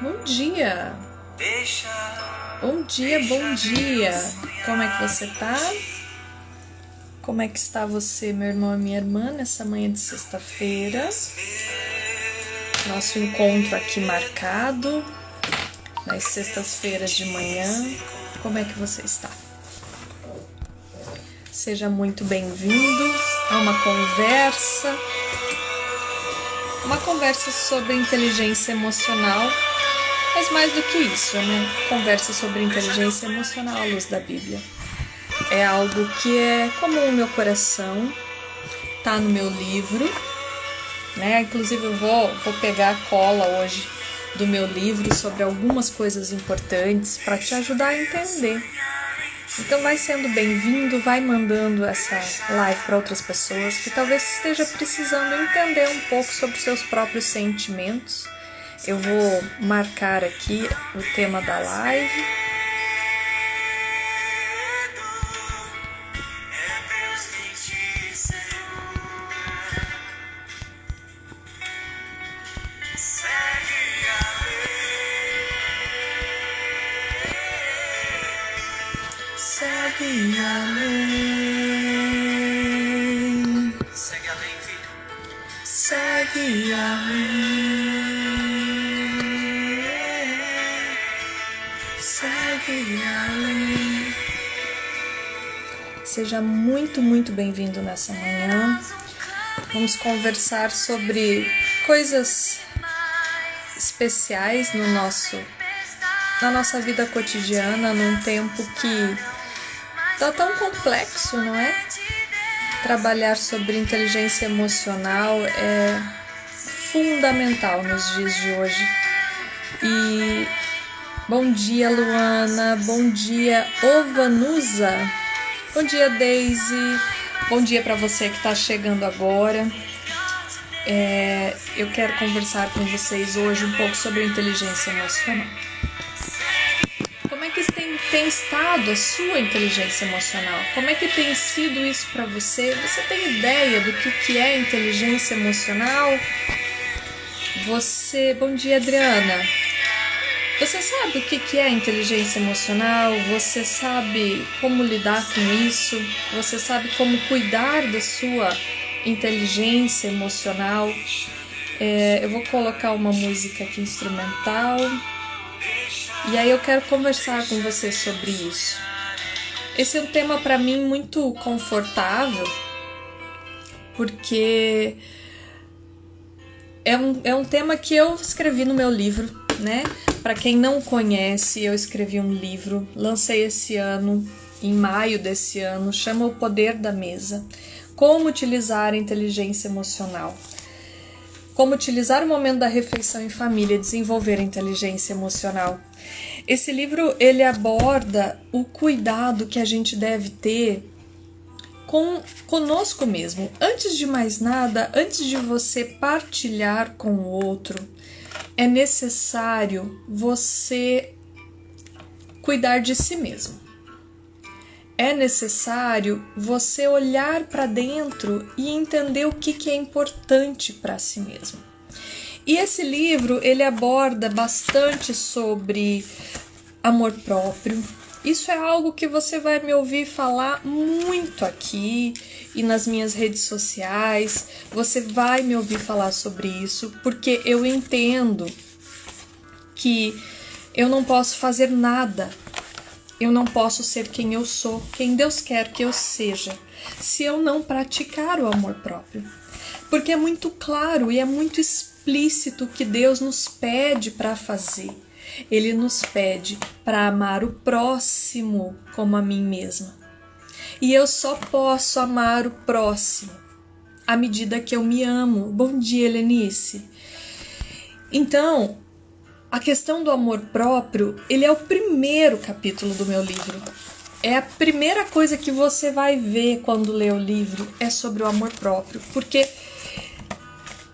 Bom dia! Bom dia, bom dia! Como é que você tá? Como é que está você, meu irmão e minha irmã, nessa manhã de sexta-feira? Nosso encontro aqui marcado nas sextas-feiras de manhã. Como é que você está? Seja muito bem-vindo a uma conversa sobre inteligência emocional, mas mais do que isso, né? Conversa sobre inteligência emocional à luz da Bíblia. É algo que é comum no meu coração, tá no meu livro, né? Inclusive eu vou pegar a cola hoje do meu livro sobre algumas coisas importantes para te ajudar a entender. Então vai sendo bem-vindo, vai mandando essa live para outras pessoas que talvez esteja precisando entender um pouco sobre seus próprios sentimentos. Eu vou marcar aqui o tema da live. Segue a lei. Segue a lei, filho. Segue a lei. Segue a lei. Seja muito bem-vindo nessa manhã. Vamos conversar sobre coisas especiais na nossa vida cotidiana, num tempo que tá tão complexo, não é? Trabalhar sobre inteligência emocional é fundamental nos dias de hoje. E bom dia, Luana, bom dia, Ovanusa, bom dia, Daisy, bom dia para você que está chegando agora. Eu quero conversar com vocês hoje um pouco sobre inteligência emocional. Como é que tem estado a sua inteligência emocional? Como é que tem sido isso para você? Você tem ideia do que é inteligência emocional? Bom dia, Adriana. Você sabe o que é inteligência emocional? Você sabe como lidar com isso? Você sabe como cuidar da sua inteligência emocional? Eu vou colocar uma música aqui instrumental. E aí eu quero conversar com você sobre isso. Esse é um tema para mim muito confortável, porque é um tema que eu escrevi no meu livro, né? Para quem não conhece, eu escrevi um livro, lancei esse ano, em maio desse ano, chama O Poder da Mesa. Como utilizar a inteligência emocional. Como utilizar o momento da refeição em família e desenvolver a inteligência emocional. Esse livro, ele aborda o cuidado que a gente deve ter conosco mesmo. Antes de mais nada, antes de você partilhar com o outro, é necessário você cuidar de si mesmo. É necessário você olhar para dentro e entender o que é importante para si mesmo. E esse livro, ele aborda bastante sobre amor próprio. Isso é algo que você vai me ouvir falar muito aqui e nas minhas redes sociais. Você vai me ouvir falar sobre isso, porque eu entendo que eu não posso fazer nada. Eu não posso ser quem eu sou, quem Deus quer que eu seja, se eu não praticar o amor próprio. Porque é muito claro e é muito explícito o que Deus nos pede para fazer. Ele nos pede para amar o próximo como a mim mesma. E eu só posso amar o próximo à medida que eu me amo. Bom dia, Helenice. Então, a questão do amor próprio, ele é o primeiro capítulo do meu livro. É a primeira coisa que você vai ver quando lê o livro, é sobre o amor próprio. Porque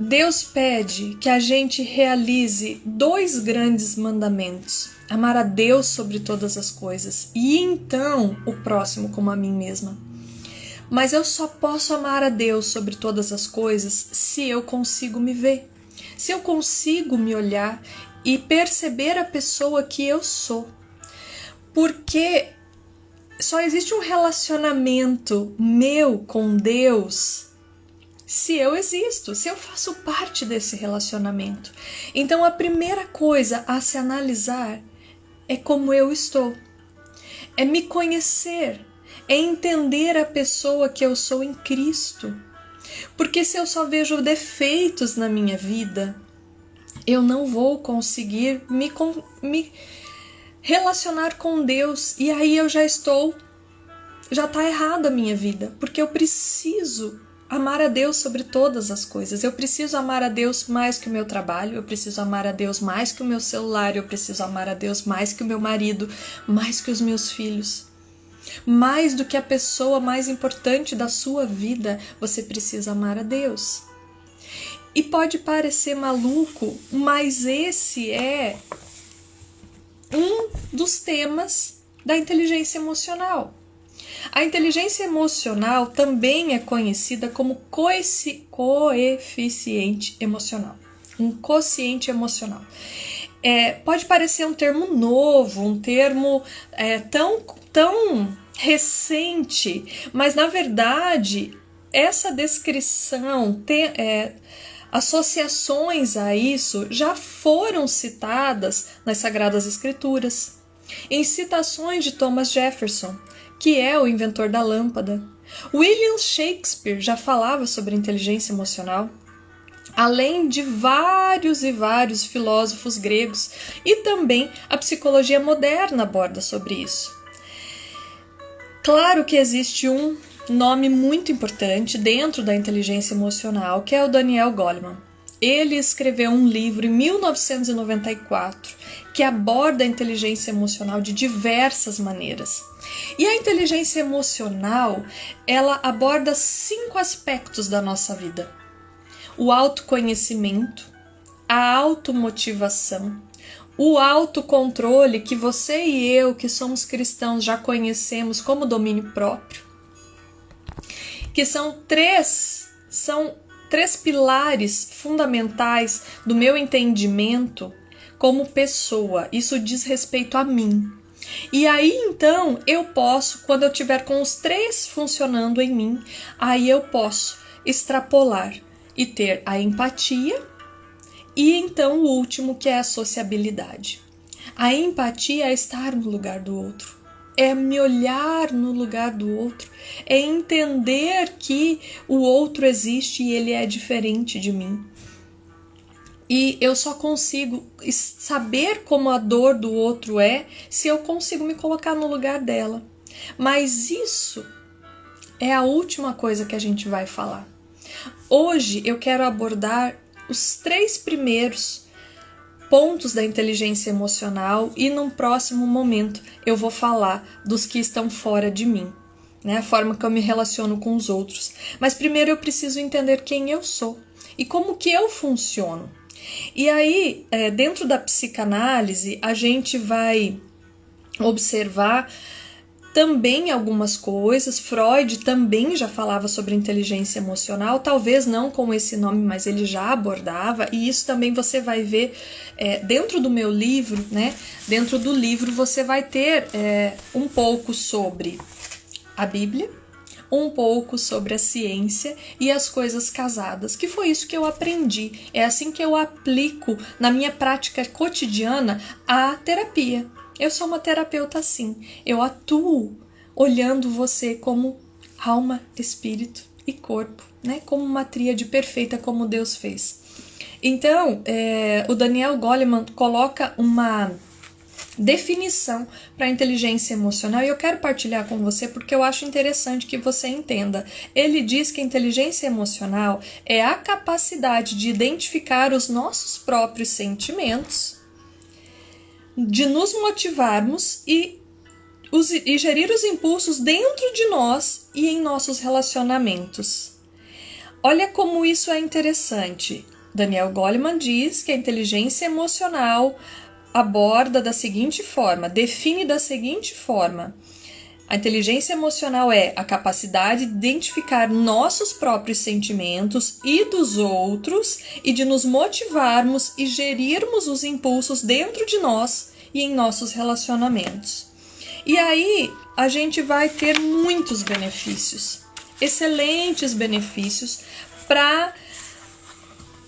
Deus pede que a gente realize 2 grandes mandamentos. Amar a Deus sobre todas as coisas e então o próximo como a mim mesma. Mas eu só posso amar a Deus sobre todas as coisas se eu consigo me ver. Se eu consigo me olhar e perceber a pessoa que eu sou. Porque só existe um relacionamento meu com Deus se eu existo, se eu faço parte desse relacionamento. Então a primeira coisa a se analisar é como eu estou. É me conhecer, é entender a pessoa que eu sou em Cristo. Porque se eu só vejo defeitos na minha vida, eu não vou conseguir me relacionar com Deus. E aí eu já está errada a minha vida. Porque eu preciso amar a Deus sobre todas as coisas. Eu preciso amar a Deus mais que o meu trabalho, eu preciso amar a Deus mais que o meu celular, eu preciso amar a Deus mais que o meu marido, mais que os meus filhos. Mais do que a pessoa mais importante da sua vida, você precisa amar a Deus. E pode parecer maluco, mas esse é um dos temas da inteligência emocional. A inteligência emocional também é conhecida como coeficiente emocional. Um quociente emocional. Pode parecer um termo novo, um termo tão recente, mas na verdade essa descrição, associações a isso já foram citadas nas Sagradas Escrituras, em citações de Thomas Jefferson, que é o inventor da lâmpada. William Shakespeare já falava sobre inteligência emocional, além de vários e vários filósofos gregos, e também a psicologia moderna aborda sobre isso. Claro que existe um nome muito importante dentro da inteligência emocional, que é o Daniel Goleman. Ele escreveu um livro em 1994 que aborda a inteligência emocional de diversas maneiras. E a inteligência emocional, ela aborda 5 aspectos da nossa vida: o autoconhecimento, a automotivação, o autocontrole, que você e eu, que somos cristãos, já conhecemos como domínio próprio, que são três pilares fundamentais do meu entendimento como pessoa. Isso diz respeito a mim. E aí, então, eu posso, quando eu tiver com os 3 funcionando em mim, aí eu posso extrapolar e ter a empatia e, então, o último, que é a sociabilidade. A empatia é estar no lugar do outro, é me olhar no lugar do outro, é entender que o outro existe e ele é diferente de mim. E eu só consigo saber como a dor do outro é se eu consigo me colocar no lugar dela. Mas isso é a última coisa que a gente vai falar. Hoje eu quero abordar os 3 primeiros pontos da inteligência emocional e num próximo momento eu vou falar dos que estão fora de mim, né? A forma que eu me relaciono com os outros. Mas primeiro eu preciso entender quem eu sou e como que eu funciono. E aí, dentro da psicanálise, a gente vai observar também algumas coisas. Freud também já falava sobre inteligência emocional, talvez não com esse nome, mas ele já abordava, e isso também você vai ver dentro do meu livro, né? Dentro do livro você vai ter um pouco sobre a Bíblia, um pouco sobre a ciência e as coisas casadas, que foi isso que eu aprendi. É assim que eu aplico na minha prática cotidiana a terapia. Eu sou uma terapeuta assim. Eu atuo olhando você como alma, espírito e corpo, né? Como uma tríade perfeita, como Deus fez. Então, o Daniel Goleman coloca uma definição para a inteligência emocional e eu quero partilhar com você porque eu acho interessante que você entenda. Ele diz que a inteligência emocional é a capacidade de identificar os nossos próprios sentimentos, de nos motivarmos e gerir os impulsos dentro de nós e em nossos relacionamentos. Olha como isso é interessante. Daniel Goleman diz que a inteligência emocional aborda da seguinte forma, define da seguinte forma: A inteligência emocional é a capacidade de identificar nossos próprios sentimentos e dos outros e de nos motivarmos e gerirmos os impulsos dentro de nós e em nossos relacionamentos. E aí a gente vai ter muitos benefícios, excelentes benefícios para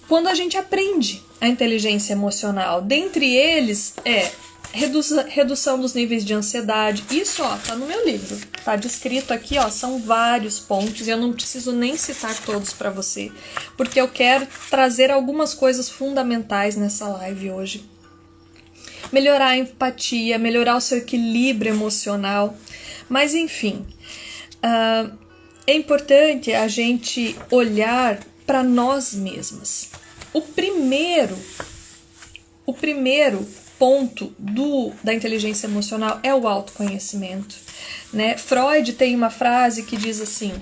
quando a gente aprende a inteligência emocional. Dentre eles é redução dos níveis de ansiedade. Isso, tá no meu livro. Tá descrito aqui, são vários pontos e eu não preciso nem citar todos para você, porque eu quero trazer algumas coisas fundamentais nessa live hoje. Melhorar a empatia, melhorar o seu equilíbrio emocional. Mas, enfim, é importante a gente olhar para nós mesmas. O primeiro ponto da inteligência emocional é o autoconhecimento, né? Freud tem uma frase que diz assim: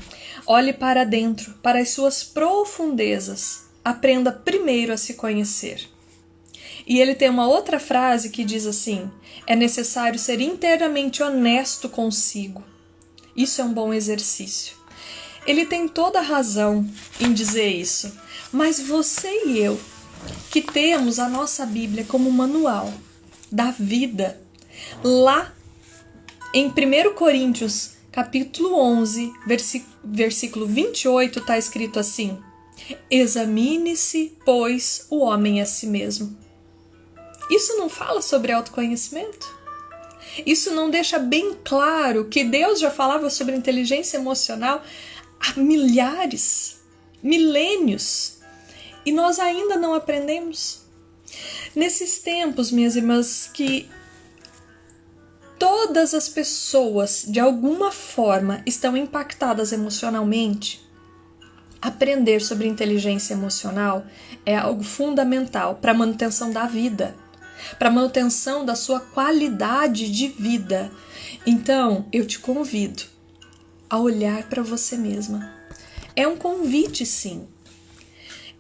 olhe para dentro, para as suas profundezas, aprenda primeiro a se conhecer. E ele tem uma outra frase que diz assim: é necessário ser inteiramente honesto consigo. Isso é um bom exercício. Ele tem toda a razão em dizer isso, mas você e eu, que temos a nossa Bíblia como manual da vida, lá em 1 Coríntios, capítulo 11, versículo 28, está escrito assim: examine-se, pois, o homem a si mesmo. Isso não fala sobre autoconhecimento? Isso não deixa bem claro que Deus já falava sobre inteligência emocional há milênios, e nós ainda não aprendemos? Nesses tempos, minhas irmãs, que todas as pessoas, de alguma forma, estão impactadas emocionalmente, aprender sobre inteligência emocional é algo fundamental para a manutenção da vida, para a manutenção da sua qualidade de vida. Então, eu te convido a olhar para você mesma. É um convite, sim.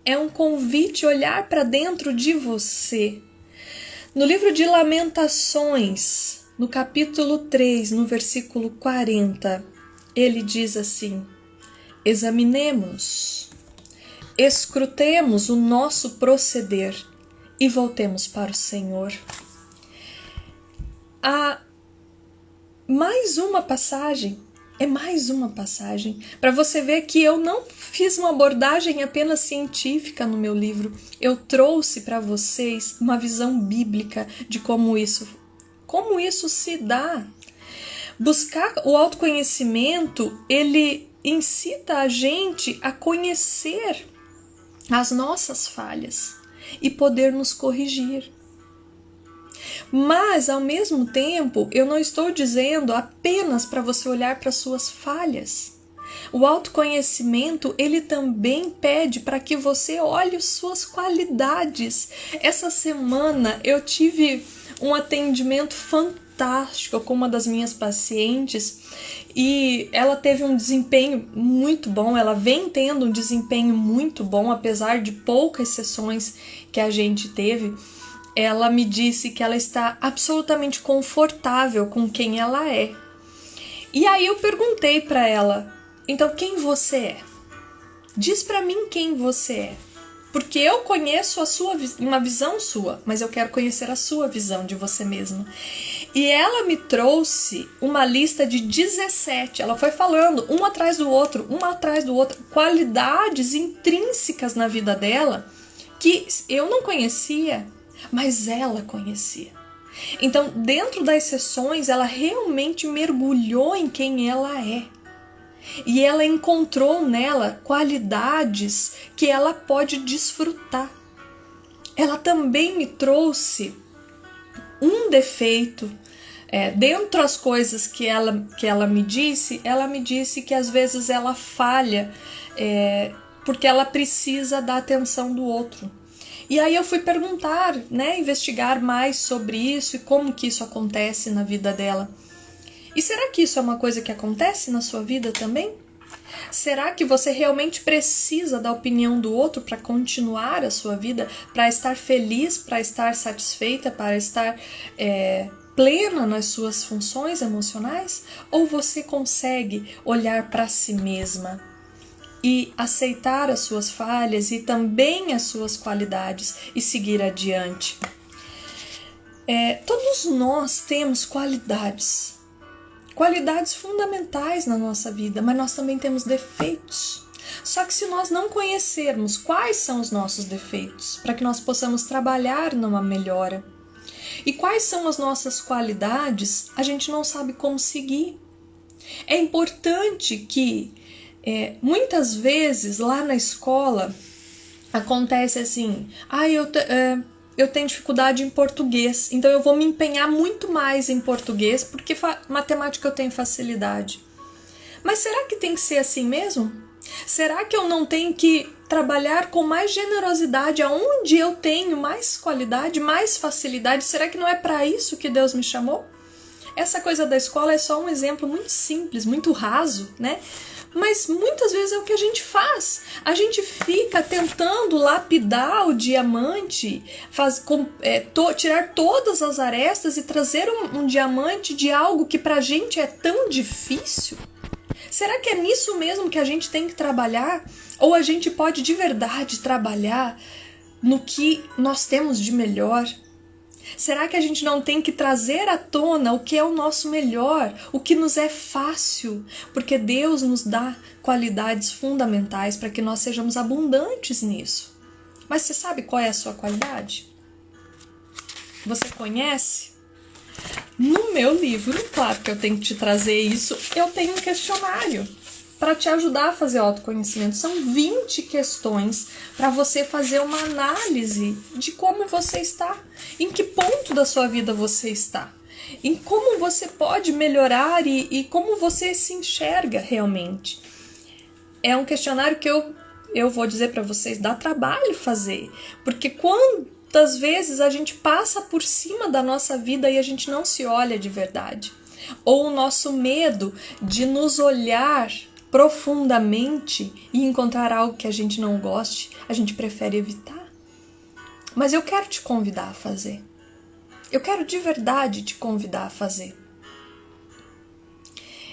É um convite a olhar para dentro de você. No livro de Lamentações, no capítulo 3, no versículo 40, ele diz assim: examinemos, escrutemos o nosso proceder e voltemos para o Senhor. Mais uma passagem para você ver que eu não fiz uma abordagem apenas científica no meu livro. Eu trouxe para vocês uma visão bíblica de como isso se dá. Buscar o autoconhecimento, ele incita a gente a conhecer as nossas falhas e poder nos corrigir. Mas, ao mesmo tempo, eu não estou dizendo apenas para você olhar para suas falhas. O autoconhecimento, ele também pede para que você olhe suas qualidades. Essa semana eu tive um atendimento fantástico com uma das minhas pacientes e ela teve um desempenho muito bom, ela vem tendo um desempenho muito bom, apesar de poucas sessões que a gente teve. Ela me disse que ela está absolutamente confortável com quem ela é. E aí eu perguntei para ela: então quem você é? Diz para mim quem você é. Porque eu conheço uma visão sua, mas eu quero conhecer a sua visão de você mesma. E ela me trouxe uma lista de 17. Ela foi falando um atrás do outro, qualidades intrínsecas na vida dela que eu não conhecia, mas ela conhecia. Então, dentro das sessões, ela realmente mergulhou em quem ela é. E ela encontrou nela qualidades que ela pode desfrutar. Ela também me trouxe um defeito. Dentre as coisas que ela me disse que às vezes ela falha porque ela precisa da atenção do outro. E aí eu fui perguntar, investigar mais sobre isso e como que isso acontece na vida dela. E será que isso é uma coisa que acontece na sua vida também? Será que você realmente precisa da opinião do outro para continuar a sua vida, para estar feliz, para estar satisfeita, para estar plena nas suas funções emocionais? Ou você consegue olhar para si mesma e aceitar as suas falhas e também as suas qualidades e seguir adiante? Todos nós temos qualidades fundamentais na nossa vida, mas nós também temos defeitos. Só que se nós não conhecermos quais são os nossos defeitos, para que nós possamos trabalhar numa melhora, e quais são as nossas qualidades, a gente não sabe como seguir. É importante que, muitas vezes, lá na escola, acontece assim, eu tenho dificuldade em português, então eu vou me empenhar muito mais em português, porque matemática eu tenho facilidade. Mas será que tem que ser assim mesmo? Será que eu não tenho que trabalhar com mais generosidade aonde eu tenho mais qualidade, mais facilidade? Será que não é para isso que Deus me chamou? Essa coisa da escola é só um exemplo muito simples, muito raso, né? Mas muitas vezes é o que a gente faz. A gente fica tentando lapidar o diamante, tirar todas as arestas e trazer um diamante de algo que pra gente é tão difícil. Será que é nisso mesmo que a gente tem que trabalhar? Ou a gente pode de verdade trabalhar no que nós temos de melhor? Será que a gente não tem que trazer à tona o que é o nosso melhor, o que nos é fácil? Porque Deus nos dá qualidades fundamentais para que nós sejamos abundantes nisso. Mas você sabe qual é a sua qualidade? Você conhece? No meu livro, claro que eu tenho que te trazer isso, eu tenho um questionário para te ajudar a fazer autoconhecimento. São 20 questões para você fazer uma análise de como você está, em que ponto da sua vida você está, em como você pode melhorar e como você se enxerga realmente. É um questionário que eu vou dizer para vocês, dá trabalho fazer, porque quantas vezes a gente passa por cima da nossa vida e a gente não se olha de verdade, ou o nosso medo de nos olhar profundamente e encontrar algo que a gente não goste, a gente prefere evitar. Mas eu quero te convidar a fazer. Eu quero de verdade te convidar a fazer.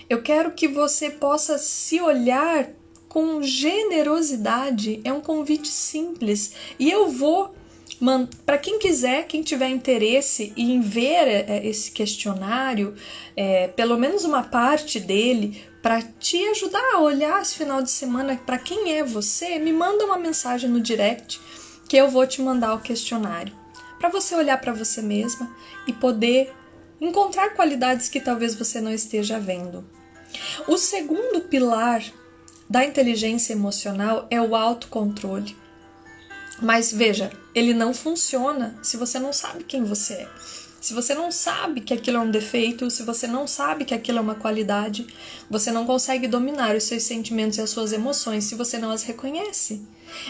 Eu quero que você possa se olhar com generosidade. É um convite simples. E eu vou, para quem quiser, quem tiver interesse em ver esse questionário, pelo menos uma parte dele, para te ajudar a olhar esse final de semana para quem é você, me manda uma mensagem no direct que eu vou te mandar o questionário. Para você olhar para você mesma e poder encontrar qualidades que talvez você não esteja vendo. O segundo pilar da inteligência emocional é o autocontrole. Mas veja, ele não funciona se você não sabe quem você é. Se você não sabe que aquilo é um defeito, se você não sabe que aquilo é uma qualidade, você não consegue dominar os seus sentimentos e as suas emoções se você não as reconhece.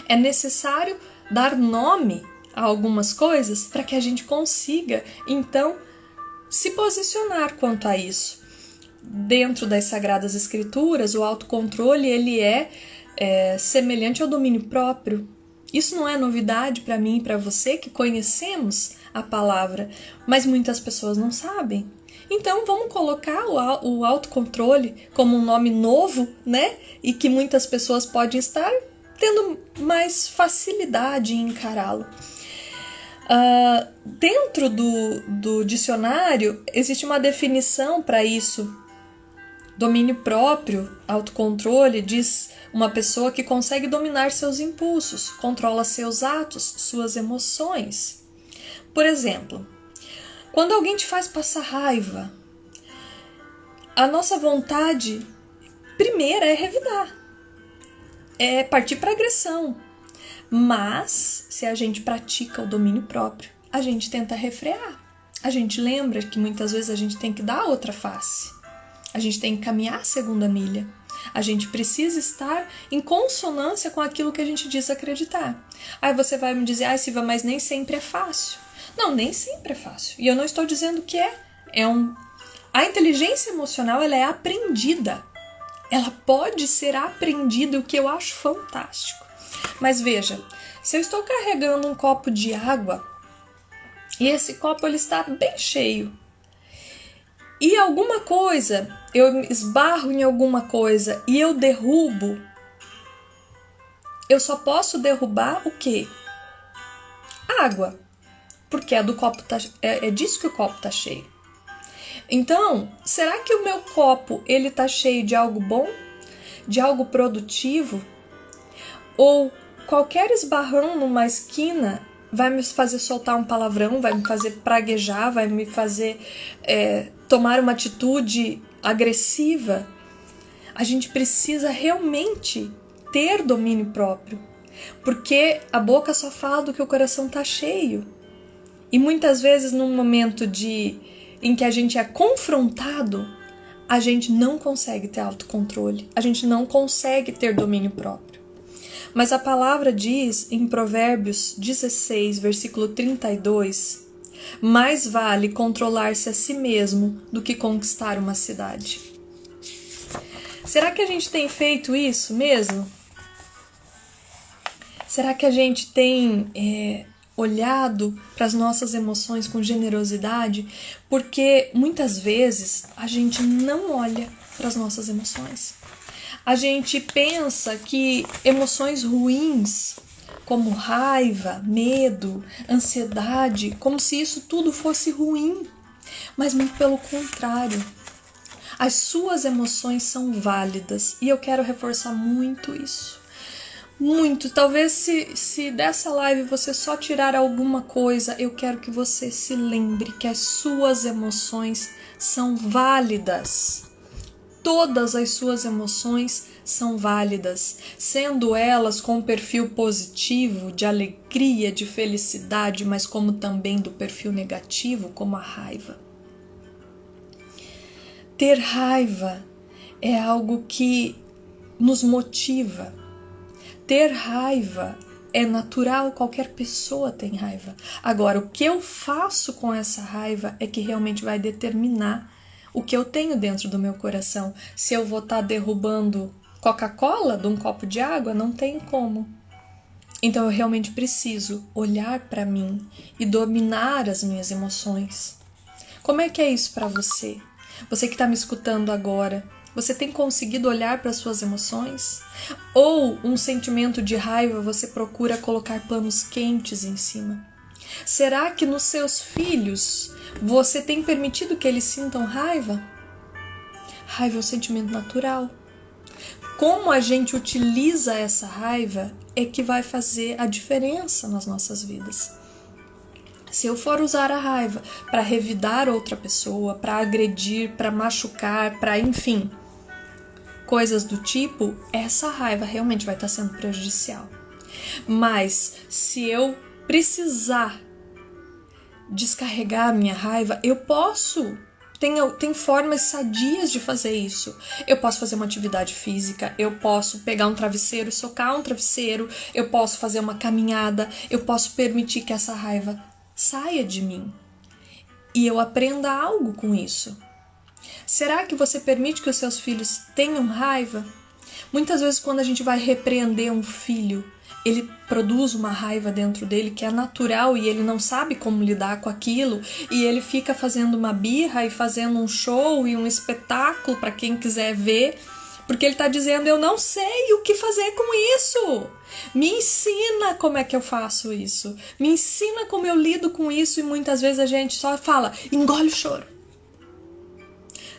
É necessário dar nome a algumas coisas para que a gente consiga, então, se posicionar quanto a isso. Dentro das Sagradas Escrituras, o autocontrole ele é semelhante ao domínio próprio. Isso não é novidade para mim e para você que conhecemos a palavra, mas muitas pessoas não sabem. Então vamos colocar o autocontrole como um nome novo, né? E que muitas pessoas podem estar tendo mais facilidade em encará-lo. Dentro do dicionário existe uma definição para isso. Domínio próprio, autocontrole, diz uma pessoa que consegue dominar seus impulsos, controla seus atos, suas emoções. Por exemplo, quando alguém te faz passar raiva, a nossa vontade primeira é revidar, é partir para agressão. Mas, se a gente pratica o domínio próprio, a gente tenta refrear. A gente lembra que muitas vezes a gente tem que dar outra face. A gente tem que caminhar a segunda milha. A gente precisa estar em consonância com aquilo que a gente diz acreditar. Aí você vai me dizer, Silvia, mas nem sempre é fácil. Não, nem sempre é fácil. E eu não estou dizendo que é. A inteligência emocional ela é aprendida. Ela pode ser aprendida, o que eu acho fantástico. Mas veja, se eu estou carregando um copo de água e esse copo ele está bem cheio, e alguma coisa, eu esbarro em alguma coisa e eu derrubo, eu só posso derrubar o quê? Água, porque é disso que o copo tá cheio. Então, será que o meu copo ele tá cheio de algo bom, de algo produtivo? Ou qualquer esbarrão numa esquina vai me fazer soltar um palavrão, vai me fazer praguejar, vai me fazer tomar uma atitude agressiva? A gente precisa realmente ter domínio próprio, porque a boca só fala do que o coração tá cheio. E muitas vezes num momento em que a gente é confrontado, a gente não consegue ter autocontrole, a gente não consegue ter domínio próprio. Mas a palavra diz em Provérbios 16, versículo 32, mais vale controlar-se a si mesmo do que conquistar uma cidade. Será que a gente tem feito isso mesmo? Será que a gente tem olhado para as nossas emoções com generosidade? Porque muitas vezes a gente não olha para as nossas emoções. A gente pensa que emoções ruins, como raiva, medo, ansiedade, como se isso tudo fosse ruim. Mas muito pelo contrário. As suas emoções são válidas e eu quero reforçar muito isso. Muito. Talvez se dessa live você só tirar alguma coisa, eu quero que você se lembre que as suas emoções são válidas. Todas as suas emoções são válidas, sendo elas com um perfil positivo, de alegria, de felicidade, mas como também do perfil negativo, como a raiva. Ter raiva é algo que nos motiva. Ter raiva é natural, qualquer pessoa tem raiva. Agora, o que eu faço com essa raiva é que realmente vai determinar o que eu tenho dentro do meu coração. Se eu vou estar derrubando Coca-Cola de um copo de água, não tem como. Então eu realmente preciso olhar para mim e dominar as minhas emoções. Como é que é isso para você? Você que está me escutando agora, você tem conseguido olhar para as suas emoções? Ou um sentimento de raiva você procura colocar panos quentes em cima? Será que nos seus filhos você tem permitido que eles sintam raiva? Raiva é um sentimento natural. Como a gente utiliza essa raiva é que vai fazer a diferença nas nossas vidas. Se eu for usar a raiva para revidar outra pessoa, para agredir, para machucar, para enfim, coisas do tipo, essa raiva realmente vai estar sendo prejudicial. Mas se eu precisar descarregar a minha raiva, eu posso. Tem formas sadias de fazer isso. Eu posso fazer uma atividade física, eu posso pegar um travesseiro, socar um travesseiro, eu posso fazer uma caminhada, eu posso permitir que essa raiva saia de mim e eu aprenda algo com isso. Será que você permite que os seus filhos tenham raiva? Muitas vezes quando a gente vai repreender um filho, ele produz uma raiva dentro dele que é natural e ele não sabe como lidar com aquilo e ele fica fazendo uma birra e fazendo um show e um espetáculo para quem quiser ver, porque ele está dizendo, eu não sei o que fazer com isso. Me ensina como é que eu faço isso. Me ensina como eu lido com isso. E muitas vezes a gente só fala, engole o choro.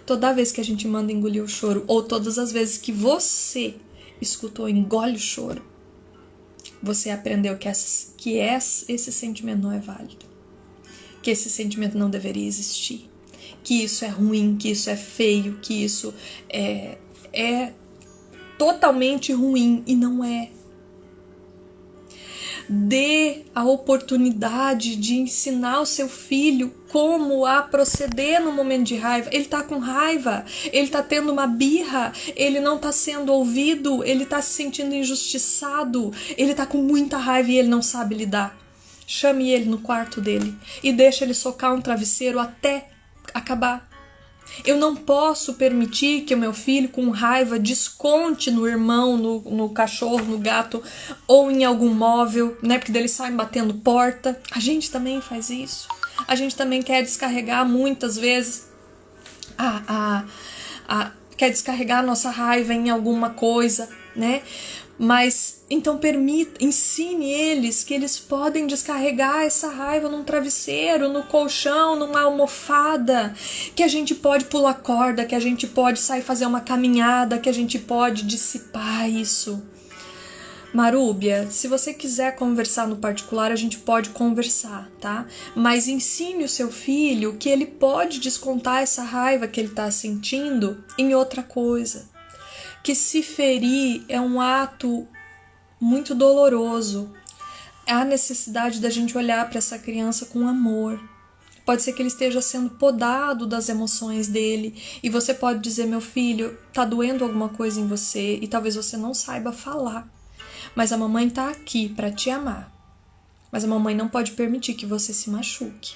Toda vez que a gente manda engolir o choro, ou todas as vezes que você escutou engole o choro, você aprendeu que esse sentimento não é válido, que esse sentimento não deveria existir, que isso é ruim, que isso é feio, que isso é totalmente ruim, e não é. Dê a oportunidade de ensinar o seu filho como a proceder no momento de raiva. Ele tá com raiva, ele tá tendo uma birra, ele não tá sendo ouvido, ele tá se sentindo injustiçado, ele tá com muita raiva e ele não sabe lidar. Chame ele no quarto dele e deixe ele socar um travesseiro até acabar. Eu não posso permitir que o meu filho com raiva desconte no irmão, no cachorro, no gato ou em algum móvel, né? Porque eles saem batendo porta. A gente também faz isso. A gente também quer descarregar muitas vezes quer descarregar a nossa raiva em alguma coisa, né? Mas então ensine eles que eles podem descarregar essa raiva num travesseiro, no colchão, numa almofada, que a gente pode pular corda, que a gente pode sair fazer uma caminhada, que a gente pode dissipar isso. Marúbia, se você quiser conversar no particular, a gente pode conversar, tá? Mas ensine o seu filho que ele pode descontar essa raiva que ele está sentindo em outra coisa. Que se ferir é um ato muito doloroso. Há necessidade da gente olhar para essa criança com amor. Pode ser que ele esteja sendo podado das emoções dele e você pode dizer, meu filho, tá doendo alguma coisa em você e talvez você não saiba falar. Mas a mamãe tá aqui para te amar. Mas a mamãe não pode permitir que você se machuque.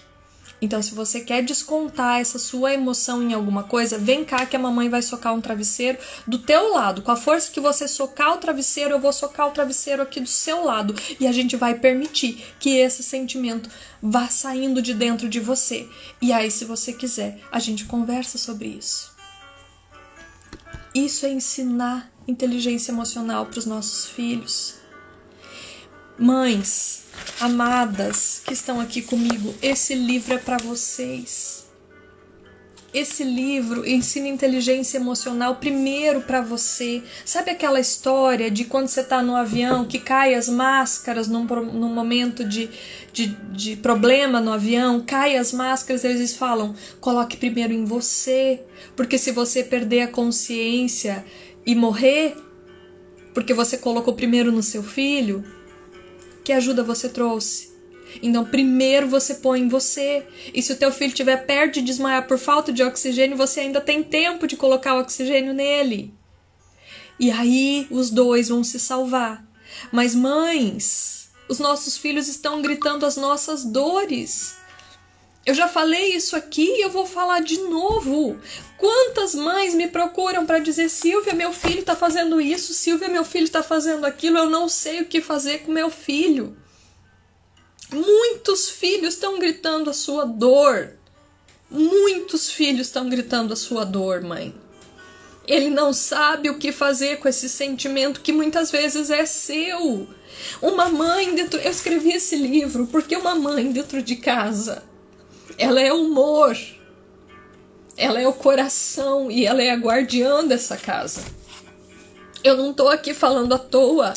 Então, se você quer descontar essa sua emoção em alguma coisa, vem cá que a mamãe vai socar um travesseiro do teu lado. Com a força que você socar o travesseiro, eu vou socar o travesseiro aqui do seu lado. E a gente vai permitir que esse sentimento vá saindo de dentro de você. E aí, se você quiser, a gente conversa sobre isso. Isso é ensinar inteligência emocional para os nossos filhos. Mães amadas que estão aqui comigo, esse livro é para vocês. Esse livro ensina inteligência emocional primeiro para você. Sabe aquela história de quando você está no avião que cai as máscaras num momento de problema no avião, cai as máscaras, eles falam, coloque primeiro em você, porque se você perder a consciência e morrer, porque você colocou primeiro no seu filho, que ajuda você trouxe? Então, primeiro você põe em você. E se o teu filho estiver perto de desmaiar por falta de oxigênio, você ainda tem tempo de colocar o oxigênio nele. E aí, os dois vão se salvar. Mas, mães, os nossos filhos estão gritando as nossas dores. Eu já falei isso aqui e eu vou falar de novo. Quantas mães me procuram para dizer, Silvia, meu filho está fazendo isso, Silvia, meu filho está fazendo aquilo, eu não sei o que fazer com meu filho. Muitos filhos estão gritando a sua dor. Muitos filhos estão gritando a sua dor, mãe. Ele não sabe o que fazer com esse sentimento que muitas vezes é seu. Uma mãe dentro... Eu escrevi esse livro porque uma mãe dentro de casa, ela é o humor, ela é o coração e ela é a guardiã dessa casa. Eu não tô aqui falando à toa.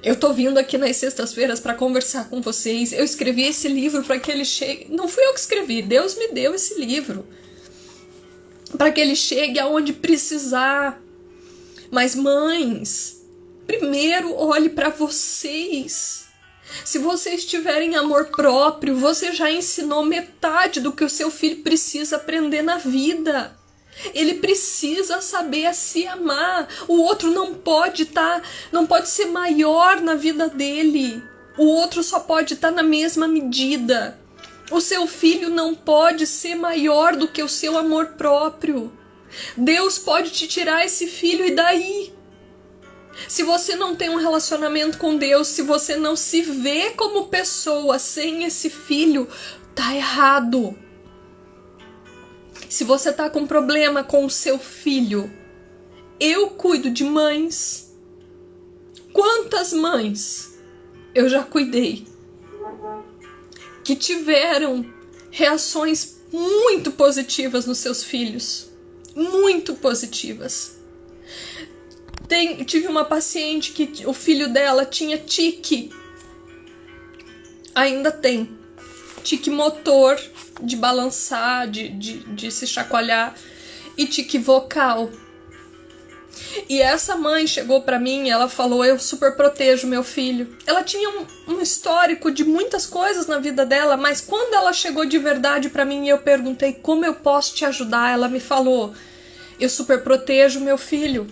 Eu tô vindo aqui nas sextas-feiras para conversar com vocês. Eu escrevi esse livro para que ele chegue... Não fui eu que escrevi, Deus me deu esse livro. Para que ele chegue aonde precisar. Mas mães, primeiro olhe para vocês. Se vocês tiverem amor próprio, você já ensinou metade do que o seu filho precisa aprender na vida. Ele precisa saber a se amar. O outro não pode ser maior na vida dele. O outro só pode estar na mesma medida. O seu filho não pode ser maior do que o seu amor próprio. Deus pode te tirar esse filho e daí? Se você não tem um relacionamento com Deus, se você não se vê como pessoa sem esse filho, tá errado. Se você tá com problema com o seu filho, eu cuido de mães. Quantas mães eu já cuidei que tiveram reações muito positivas nos seus filhos, muito positivas. Tive uma paciente que o filho dela tinha tique, ainda tem, tique motor, de balançar, de se chacoalhar, e tique vocal. E essa mãe chegou pra mim e ela falou, eu super protejo meu filho. Ela tinha um histórico de muitas coisas na vida dela, mas quando ela chegou de verdade pra mim e eu perguntei como eu posso te ajudar, ela me falou, eu super protejo meu filho.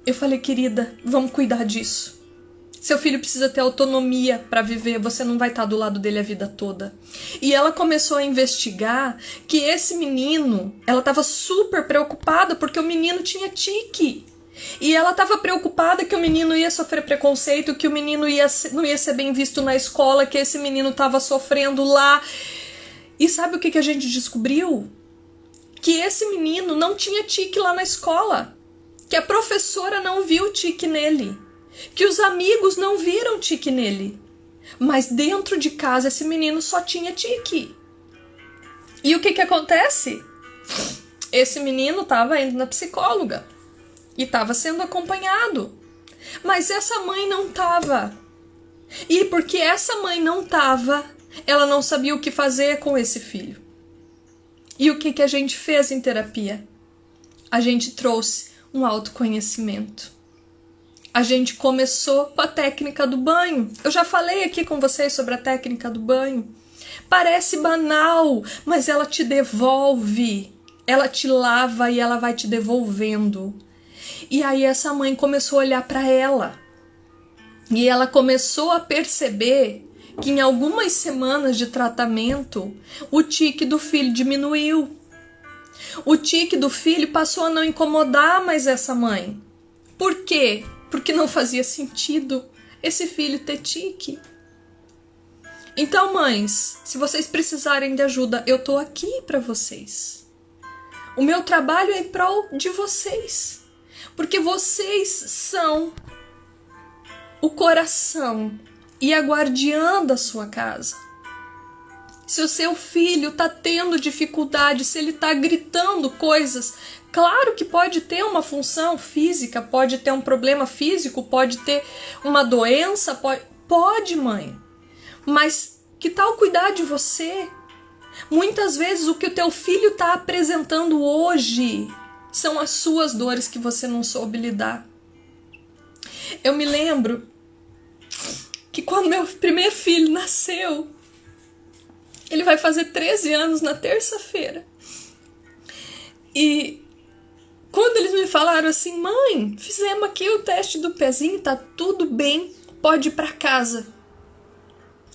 Eu falei, querida, vamos cuidar disso. Seu filho precisa ter autonomia para viver, você não vai estar do lado dele a vida toda. E ela começou a investigar que esse menino, ela estava super preocupada porque o menino tinha tique. E ela estava preocupada que o menino ia sofrer preconceito, que o menino não ia ser bem visto na escola, que esse menino estava sofrendo lá. E sabe o que a gente descobriu? que esse menino não tinha tique lá na escola, que a professora não viu tique nele, que os amigos não viram tique nele, mas dentro de casa esse menino só tinha tique. E o que acontece? Esse menino estava indo na psicóloga e estava sendo acompanhado, mas essa mãe não estava. E porque essa mãe não estava, ela não sabia o que fazer com esse filho. E o que a gente fez em terapia? A gente trouxe um autoconhecimento. A gente começou com a técnica do banho. Eu já falei aqui com vocês sobre a técnica do banho. Parece banal, mas ela te devolve. Ela te lava e ela vai te devolvendo. E aí essa mãe começou a olhar para ela. E ela começou a perceber que em algumas semanas de tratamento, o tique do filho diminuiu. O tique do filho passou a não incomodar mais essa mãe. Por quê? Porque não fazia sentido esse filho ter tique. Então, mães, se vocês precisarem de ajuda, eu tô aqui para vocês. O meu trabalho é em prol de vocês. Porque vocês são o coração e a guardiã da sua casa. Se o seu filho está tendo dificuldade, se ele está gritando coisas, claro que pode ter uma função física, pode ter um problema físico, pode ter uma doença, pode, mãe. Mas que tal cuidar de você? Muitas vezes o que o teu filho está apresentando hoje são as suas dores que você não soube lidar. Eu me lembro que quando meu primeiro filho nasceu, ele vai fazer 13 anos na terça-feira. E quando eles me falaram assim, mãe, fizemos aqui o teste do pezinho, tá tudo bem, pode ir para casa.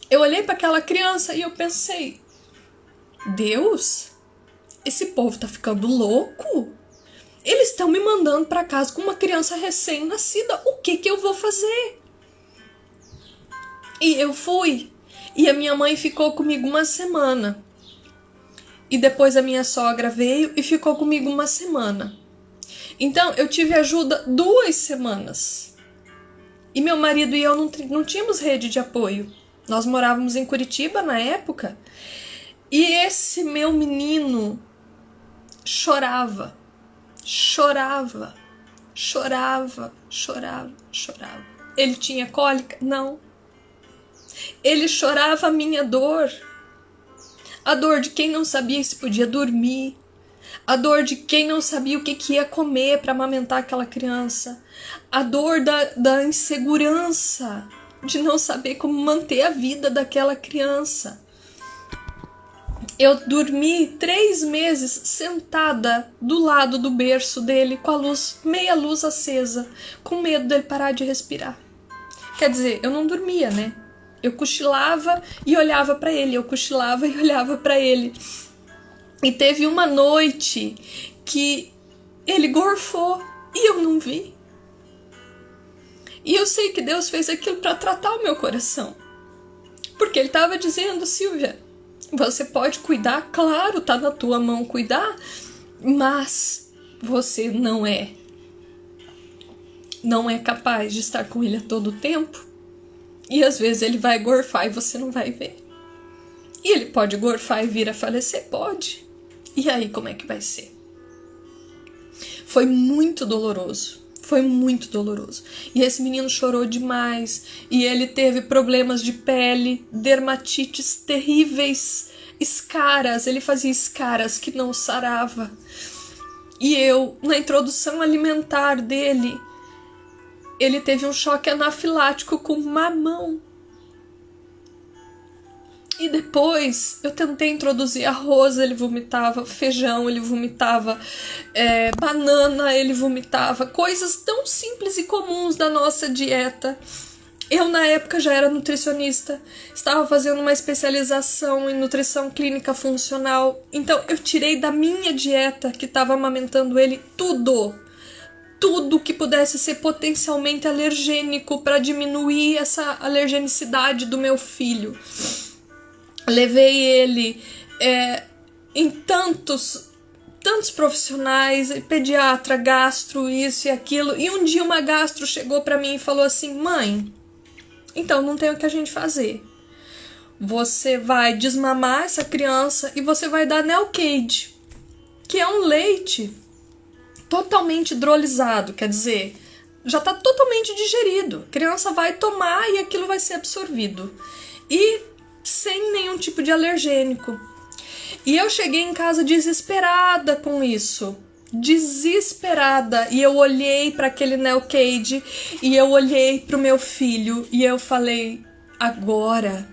Eu olhei para aquela criança e eu pensei, Deus, esse povo tá ficando louco? Eles estão me mandando para casa com uma criança recém-nascida, o que eu vou fazer? E eu fui. E a minha mãe ficou comigo uma semana. E depois a minha sogra veio e ficou comigo uma semana. Então, eu tive ajuda 2 semanas. E meu marido e eu não tínhamos rede de apoio. Nós morávamos em Curitiba na época. E esse meu menino chorava. Chorava. Chorava. Chorava. Chorava. Ele tinha cólica? Não. Ele chorava a minha dor. A dor de quem não sabia se podia dormir. A dor de quem não sabia o que ia comer para amamentar aquela criança. A dor da insegurança de não saber como manter a vida daquela criança. Eu dormi 3 meses sentada do lado do berço dele com a luz, meia luz acesa, com medo dele parar de respirar. Quer dizer, eu não dormia, né? Eu cochilava e olhava para ele, eu cochilava e olhava para ele. E teve uma noite que ele gorfou e eu não vi. E eu sei que Deus fez aquilo para tratar o meu coração. Porque ele estava dizendo, Silvia, você pode cuidar, claro, tá na tua mão cuidar, mas você não é capaz de estar com ele a todo tempo. E às vezes ele vai gorfar e você não vai ver. E ele pode gorfar e vir a falecer? Pode. E aí como é que vai ser? Foi muito doloroso. Foi muito doloroso. E esse menino chorou demais. E ele teve problemas de pele, dermatites terríveis, escaras. Ele fazia escaras que não sarava. E eu, na introdução alimentar dele, ele teve um choque anafilático com mamão. E depois eu tentei introduzir arroz, ele vomitava, feijão, ele vomitava, banana, ele vomitava, coisas tão simples e comuns da nossa dieta. Eu, na época, já era nutricionista, estava fazendo uma especialização em nutrição clínica funcional, então eu tirei da minha dieta, que estava amamentando ele, tudo que pudesse ser potencialmente alergênico para diminuir essa alergenicidade do meu filho. Levei ele em tantos tantos profissionais, pediatra, gastro, isso e aquilo. E um dia uma gastro chegou para mim e falou assim: mãe, então não tem o que a gente fazer. Você vai desmamar essa criança e você vai dar Nelcade, que é um leite totalmente hidrolisado, quer dizer, já está totalmente digerido. A criança vai tomar e aquilo vai ser absorvido. E sem nenhum tipo de alergênico. E eu cheguei em casa desesperada com isso. Desesperada. E eu olhei para aquele Nelcade e eu olhei para o meu filho e eu falei: agora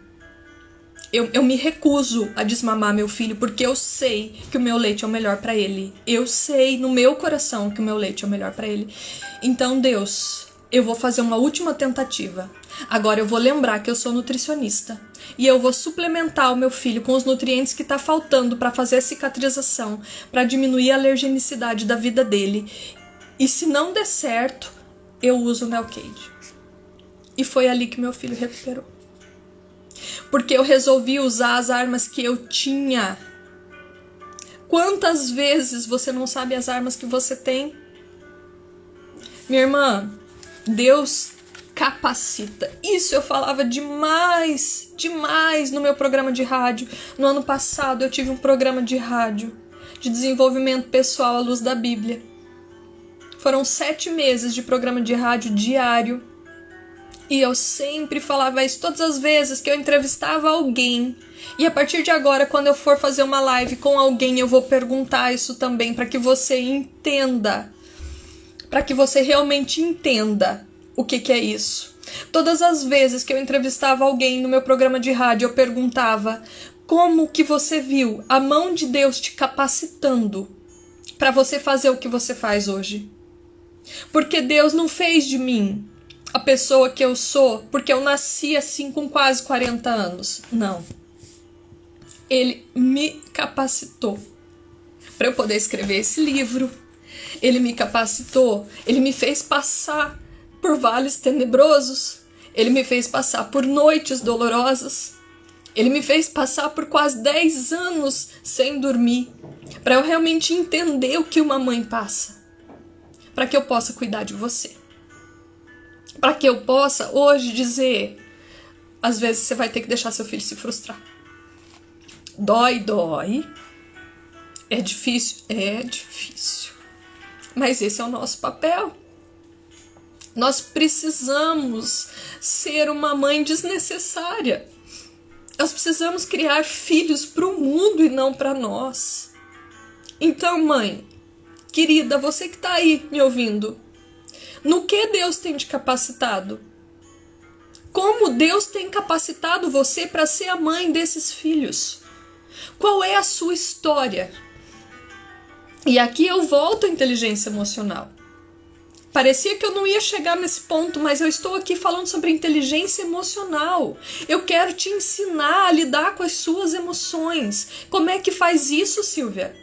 eu me recuso a desmamar meu filho, porque eu sei que o meu leite é o melhor para ele. Eu sei no meu coração que o meu leite é o melhor para ele. Então, Deus, eu vou fazer uma última tentativa. Agora eu vou lembrar que eu sou nutricionista e eu vou suplementar o meu filho com os nutrientes que tá faltando para fazer a cicatrização, para diminuir a alergenicidade da vida dele. E se não der certo, eu uso o Nelcade. E foi ali que meu filho recuperou. Porque eu resolvi usar as armas que eu tinha. Quantas vezes você não sabe as armas que você tem? Minha irmã, Deus capacita. Isso eu falava demais no meu programa de rádio. No ano passado eu tive um programa de rádio de desenvolvimento pessoal à luz da Bíblia. Foram 7 meses de programa de rádio diário. E eu sempre falava isso todas as vezes que eu entrevistava alguém. E a partir de agora, quando eu for fazer uma live com alguém, eu vou perguntar isso também, para que você entenda. Para que você realmente entenda o que é isso. Todas as vezes que eu entrevistava alguém no meu programa de rádio, eu perguntava: como que você viu a mão de Deus te capacitando para você fazer o que você faz hoje? Porque Deus não fez de mim a pessoa que eu sou porque eu nasci assim com quase 40 anos. Não. Ele me capacitou para eu poder escrever esse livro. Ele me capacitou, ele me fez passar por vales tenebrosos, ele me fez passar por noites dolorosas, ele me fez passar por quase 10 anos sem dormir, para eu realmente entender o que uma mãe passa, para que eu possa cuidar de você, para que eu possa hoje dizer: às vezes você vai ter que deixar seu filho se frustrar. Dói, é difícil, mas esse é o nosso papel. Nós precisamos ser uma mãe desnecessária. Nós precisamos criar filhos para o mundo e não para nós. Então, mãe, querida, você que está aí me ouvindo, no que Deus tem te capacitado? Como Deus tem capacitado você para ser a mãe desses filhos? Qual é a sua história? E aqui eu volto à inteligência emocional. Parecia que eu não ia chegar nesse ponto, mas eu estou aqui falando sobre inteligência emocional. Eu quero te ensinar a lidar com as suas emoções. Como é que faz isso, Silvia?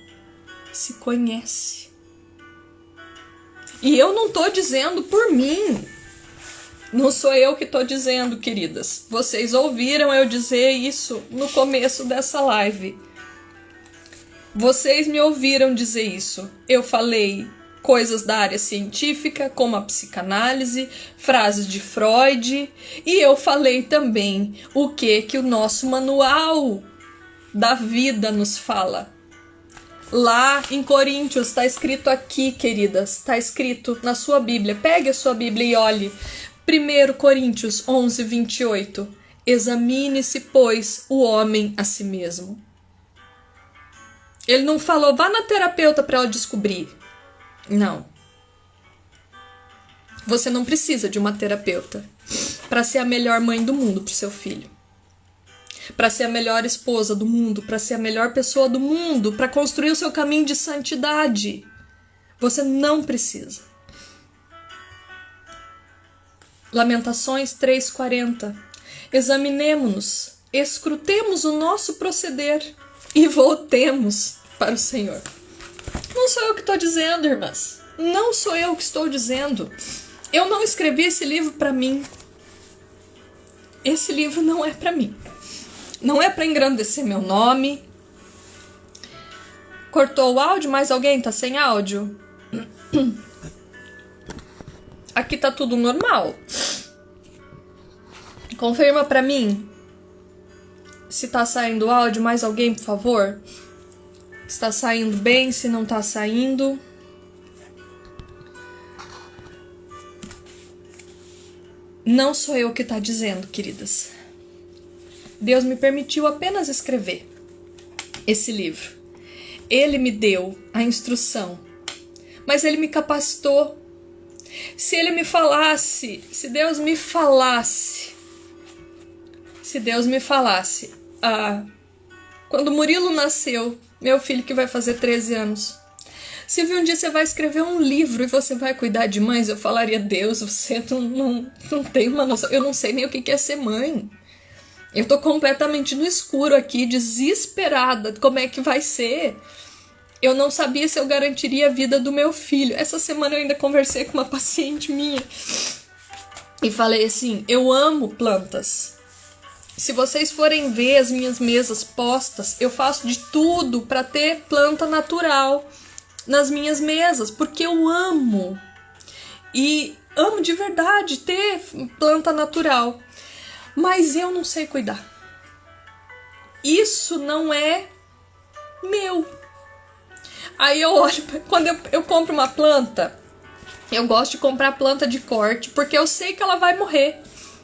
Se conhece. E eu não estou dizendo por mim. Não sou eu que estou dizendo, queridas. Vocês ouviram eu dizer isso no começo dessa live. Vocês me ouviram dizer isso. Eu falei coisas da área científica, como a psicanálise, frases de Freud, e eu falei também o que o nosso manual da vida nos fala. Lá em Coríntios, está escrito aqui, queridas, está escrito na sua Bíblia. Pegue a sua Bíblia e olhe. 1 Coríntios 11, 28. Examine-se, pois, o homem a si mesmo. Ele não falou, vá na terapeuta para ela descobrir. Não. Você não precisa de uma terapeuta para ser a melhor mãe do mundo para o seu filho. Para ser a melhor esposa do mundo, para ser a melhor pessoa do mundo, para construir o seu caminho de santidade. Você não precisa. Lamentações 3:40. Examinemo-nos, escrutemos o nosso proceder e voltemos para o Senhor. Não sou eu que estou dizendo, irmãs. Não sou eu que estou dizendo. Eu não escrevi esse livro para mim. Esse livro não é para mim. Não é para engrandecer meu nome. Cortou o áudio? Mais alguém tá sem áudio? Aqui tá tudo normal. Confirma pra mim se tá saindo áudio. Mais alguém, por favor? Se tá saindo bem, se não tá saindo. Não sou eu que tá dizendo, queridas. Deus me permitiu apenas escrever esse livro. Ele me deu a instrução, mas ele me capacitou. Se ele me falasse, se Deus me falasse, quando Murilo nasceu, meu filho que vai fazer 13 anos, Silvia, um dia você vai escrever um livro e você vai cuidar de mães, eu falaria, Deus, você não tem uma noção, eu não sei nem o que é ser mãe. Eu tô completamente no escuro aqui, desesperada, como é que vai ser? Eu não sabia se eu garantiria a vida do meu filho. Essa semana eu ainda conversei com uma paciente minha e falei assim, eu amo plantas. Se vocês forem ver as minhas mesas postas, eu faço de tudo para ter planta natural nas minhas mesas, porque eu amo. E amo de verdade ter planta natural. Mas eu não sei cuidar. Isso não é meu. Aí eu olho, quando eu compro uma planta, eu gosto de comprar planta de corte, porque eu sei que ela vai morrer.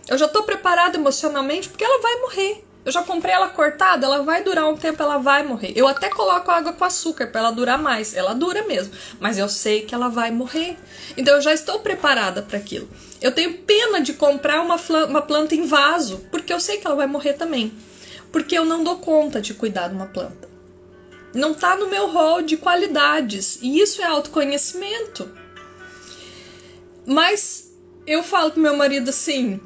Eu já tô preparada emocionalmente, porque ela vai morrer. Eu já comprei ela cortada, ela vai durar um tempo, ela vai morrer. Eu até coloco água com açúcar para ela durar mais. Ela dura mesmo, mas eu sei que ela vai morrer. Então eu já estou preparada para aquilo. Eu tenho pena de comprar uma planta em vaso, porque eu sei que ela vai morrer também. Porque eu não dou conta de cuidar de uma planta. Não tá no meu rol de qualidades. E isso é autoconhecimento. Mas eu falo pro meu marido assim,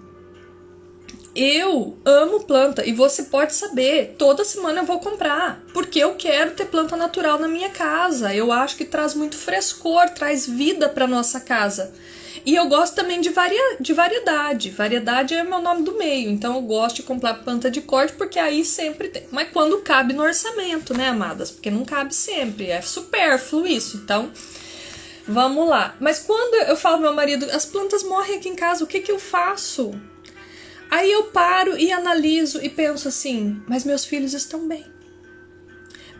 eu amo planta e você pode saber, toda semana eu vou comprar, porque eu quero ter planta natural na minha casa. Eu acho que traz muito frescor, traz vida para nossa casa. E eu gosto também de variedade. Variedade é meu nome do meio, então eu gosto de comprar planta de corte, porque aí sempre tem. Mas quando cabe no orçamento, né, amadas? Porque não cabe sempre, é supérfluo isso, então vamos lá. Mas quando eu falo pro meu marido, as plantas morrem aqui em casa, o que eu faço? Aí eu paro e analiso e penso assim, mas meus filhos estão bem.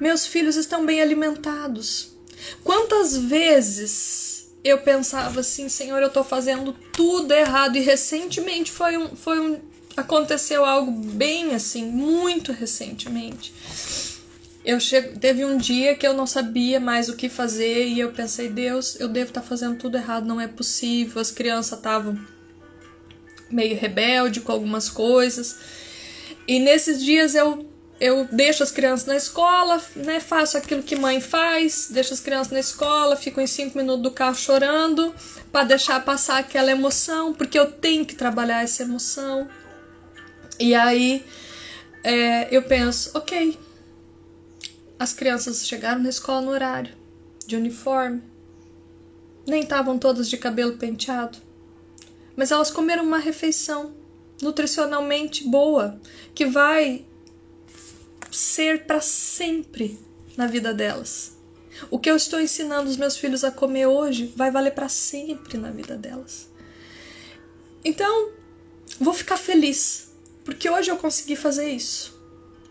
Meus filhos estão bem alimentados. Quantas vezes eu pensava assim, Senhor, eu tô fazendo tudo errado. E recentemente aconteceu algo bem assim, muito recentemente. Teve um dia que eu não sabia mais o que fazer e eu pensei, Deus, eu devo estar fazendo tudo errado, não é possível. As crianças estavam meio rebelde com algumas coisas. E nesses dias eu deixo as crianças na escola, né? Faço aquilo que mãe faz, deixo as crianças na escola, fico em 5 minutos do carro chorando para deixar passar aquela emoção, porque eu tenho que trabalhar essa emoção. E aí eu penso, ok, as crianças chegaram na escola no horário, de uniforme, nem estavam todas de cabelo penteado, mas elas comeram uma refeição nutricionalmente boa, que vai ser para sempre na vida delas. O que eu estou ensinando os meus filhos a comer hoje vai valer para sempre na vida delas. Então, vou ficar feliz, porque hoje eu consegui fazer isso.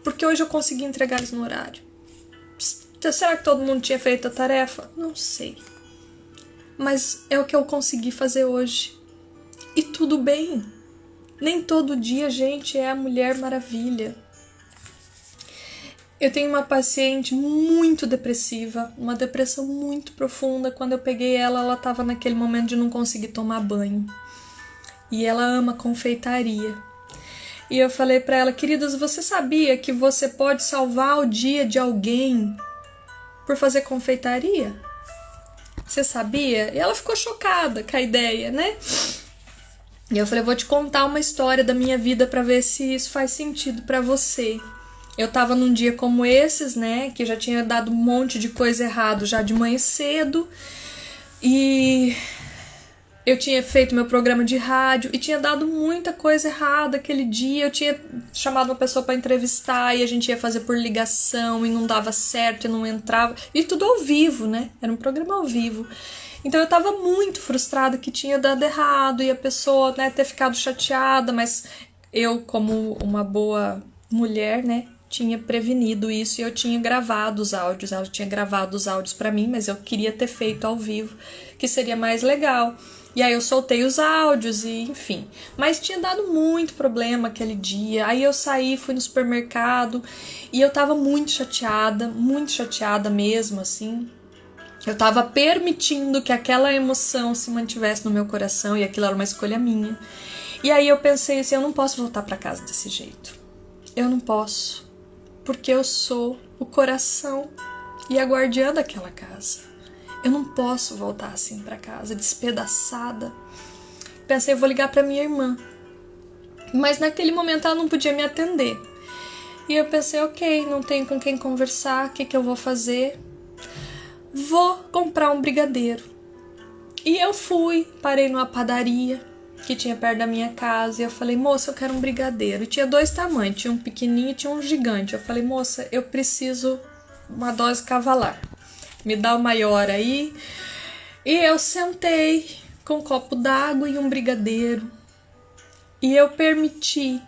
Porque hoje eu consegui entregar eles no horário. Será que todo mundo tinha feito a tarefa? Não sei. Mas é o que eu consegui fazer hoje. E tudo bem. Nem todo dia a gente é a Mulher Maravilha. Eu tenho uma paciente muito depressiva, uma depressão muito profunda. Quando eu peguei ela estava naquele momento de não conseguir tomar banho. E ela ama confeitaria. E eu falei para ela, queridas, você sabia que você pode salvar o dia de alguém por fazer confeitaria? Você sabia? E ela ficou chocada com a ideia, né? E eu falei, vou te contar uma história da minha vida para ver se isso faz sentido para você. Eu tava num dia como esses, né, que já tinha dado um monte de coisa errado já de manhã cedo. E Eu tinha feito meu programa de rádio e tinha dado muita coisa errada aquele dia. Eu tinha chamado uma pessoa para entrevistar e a gente ia fazer por ligação e não dava certo e não entrava. E tudo ao vivo, né? Era um programa ao vivo. Então eu tava muito frustrada que tinha dado errado e a pessoa, né, ter ficado chateada, mas eu, como uma boa mulher, né, tinha prevenido isso e eu tinha gravado os áudios. Ela tinha gravado os áudios para mim, mas eu queria ter feito ao vivo, que seria mais legal. E aí eu soltei os áudios e enfim. Mas tinha dado muito problema aquele dia. Aí eu saí, fui no supermercado e eu tava muito chateada mesmo, assim. Eu tava permitindo que aquela emoção se mantivesse no meu coração e aquilo era uma escolha minha. E aí eu pensei assim, eu não posso voltar pra casa desse jeito. Eu não posso, porque eu sou o coração e a guardiã daquela casa. Eu não posso voltar assim pra casa, despedaçada. Pensei, eu vou ligar pra minha irmã. Mas naquele momento ela não podia me atender. E eu pensei, ok, não tenho com quem conversar, o que eu vou fazer? Vou comprar um brigadeiro. E eu fui, parei numa padaria que tinha perto da minha casa e eu falei, moça, eu quero um brigadeiro. E tinha 2 tamanhos, tinha um pequenininho e tinha um gigante. Eu falei, moça, eu preciso uma dose cavalar. Me dá o maior aí. E eu sentei com um copo d'água e um brigadeiro. E eu permiti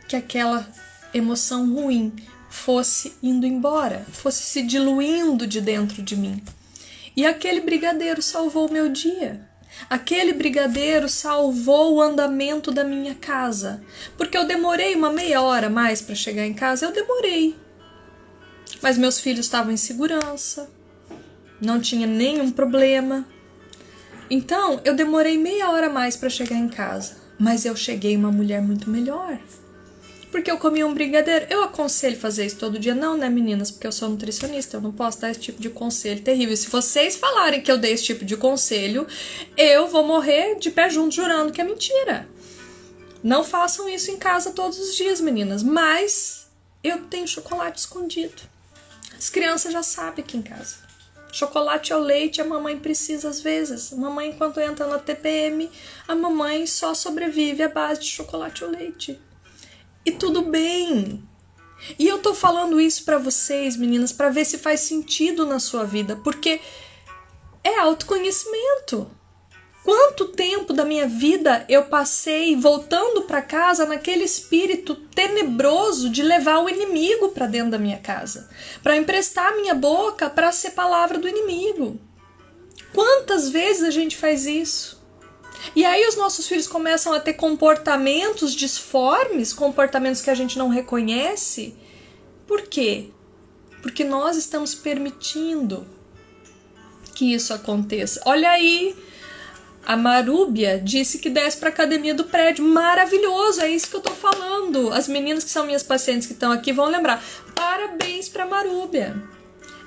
que aquela emoção ruim fosse indo embora, fosse se diluindo de dentro de mim. E aquele brigadeiro salvou o meu dia. Aquele brigadeiro salvou o andamento da minha casa. Porque eu demorei uma meia hora a mais para chegar em casa, eu demorei. Mas meus filhos estavam em segurança. Não tinha nenhum problema. Então, eu demorei meia hora a mais para chegar em casa. Mas eu cheguei uma mulher muito melhor. Porque eu comi um brigadeiro. Eu aconselho fazer isso todo dia? Não, né, meninas? Porque eu sou nutricionista. Eu não posso dar esse tipo de conselho terrível. Se vocês falarem que eu dei esse tipo de conselho, eu vou morrer de pé junto jurando que é mentira. Não façam isso em casa todos os dias, meninas. Mas eu tenho chocolate escondido. As crianças já sabem aqui em casa. Chocolate ao leite a mamãe precisa às vezes. A mamãe, enquanto entra na TPM, a mamãe só sobrevive à base de chocolate ao leite. E tudo bem. E eu tô falando isso pra vocês, meninas, pra ver se faz sentido na sua vida, porque é autoconhecimento. Quanto tempo da minha vida eu passei voltando pra casa naquele espírito tenebroso de levar o inimigo pra dentro da minha casa, pra emprestar minha boca pra ser palavra do inimigo. Quantas vezes a gente faz isso? E aí os nossos filhos começam a ter comportamentos disformes, comportamentos que a gente não reconhece. Por quê? Porque nós estamos permitindo que isso aconteça. Olha aí, a Marúbia disse que desce para a academia do prédio. Maravilhoso, é isso que eu tô falando. As meninas que são minhas pacientes que estão aqui vão lembrar. Parabéns para Marúbia.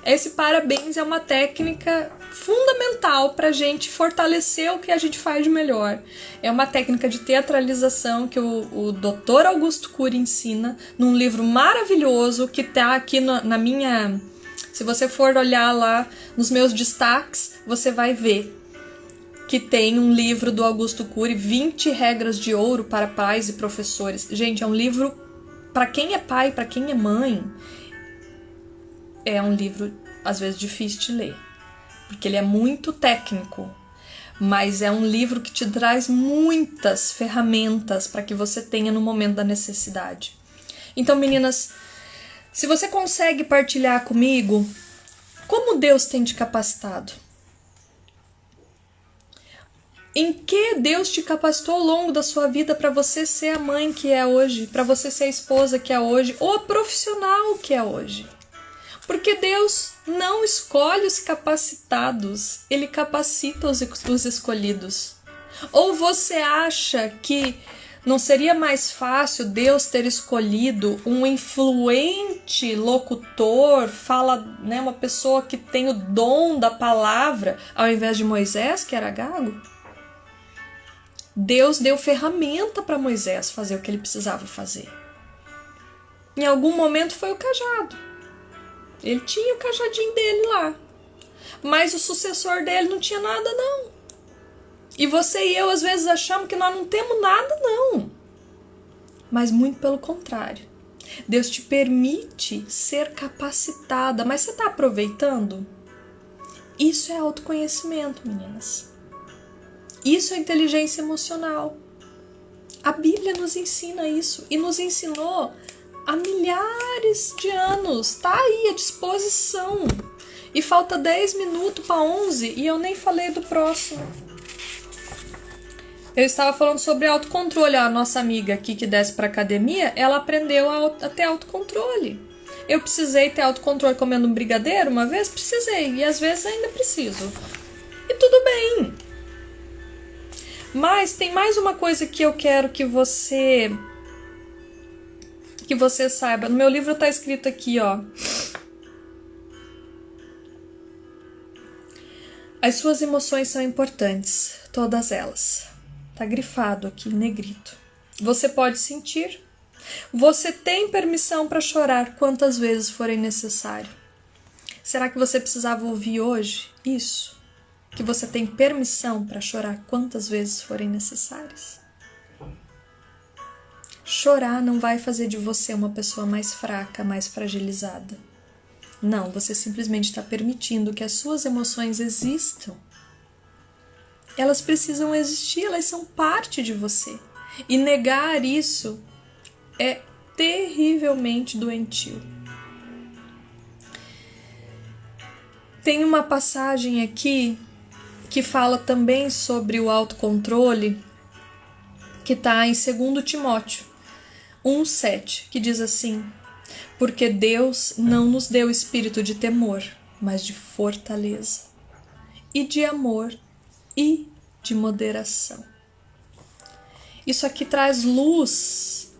Esse parabéns é uma técnica fundamental para a gente fortalecer o que a gente faz de melhor. É uma técnica de teatralização que o Dr. Augusto Cury ensina num livro maravilhoso que tá aqui na minha... Se você for olhar lá nos meus destaques, você vai ver que tem um livro do Augusto Cury, 20 regras de ouro para pais e professores. Gente, é um livro para quem é pai, para quem é mãe. É um livro, às vezes, difícil de ler, porque ele é muito técnico, mas é um livro que te traz muitas ferramentas para que você tenha no momento da necessidade. Então, meninas, se você consegue partilhar comigo como Deus tem te capacitado, em que Deus te capacitou ao longo da sua vida para você ser a mãe que é hoje, para você ser a esposa que é hoje, ou a profissional que é hoje. Porque Deus não escolhe os capacitados, Ele capacita os escolhidos. Ou você acha que não seria mais fácil Deus ter escolhido um influente locutor, né, uma pessoa que tem o dom da palavra, ao invés de Moisés, que era gago? Deus deu ferramenta para Moisés fazer o que ele precisava fazer. Em algum momento foi o cajado. Ele tinha o cajadinho dele lá. Mas o sucessor dele não tinha nada, não. E você e eu às vezes achamos que nós não temos nada, não. Mas muito pelo contrário. Deus te permite ser capacitada, mas você está aproveitando? Isso é autoconhecimento, meninas. Isso é inteligência emocional. A Bíblia nos ensina isso e nos ensinou há milhares de anos. Está aí à disposição. E falta 10 minutos para 11 e eu nem falei do próximo. Eu estava falando sobre autocontrole. A nossa amiga aqui que desce para academia, ela aprendeu a ter autocontrole. Eu precisei ter autocontrole comendo um brigadeiro uma vez? Precisei. E às vezes ainda preciso. E tudo bem. Mas tem mais uma coisa que eu quero que você saiba. No meu livro está escrito aqui, ó. As suas emoções são importantes, todas elas. Tá grifado aqui em negrito. Você pode sentir. Você tem permissão para chorar quantas vezes forem necessário. Será que você precisava ouvir hoje isso? Que você tem permissão para chorar quantas vezes forem necessárias? Chorar não vai fazer de você uma pessoa mais fraca, mais fragilizada. Não, você simplesmente está permitindo que as suas emoções existam. Elas precisam existir, elas são parte de você. E negar isso é terrivelmente doentio. Tem uma passagem aqui que fala também sobre o autocontrole, que está em 2 Timóteo 1,7, que diz assim: porque Deus não nos deu espírito de temor, mas de fortaleza, e de amor, e de moderação. Isso aqui traz luz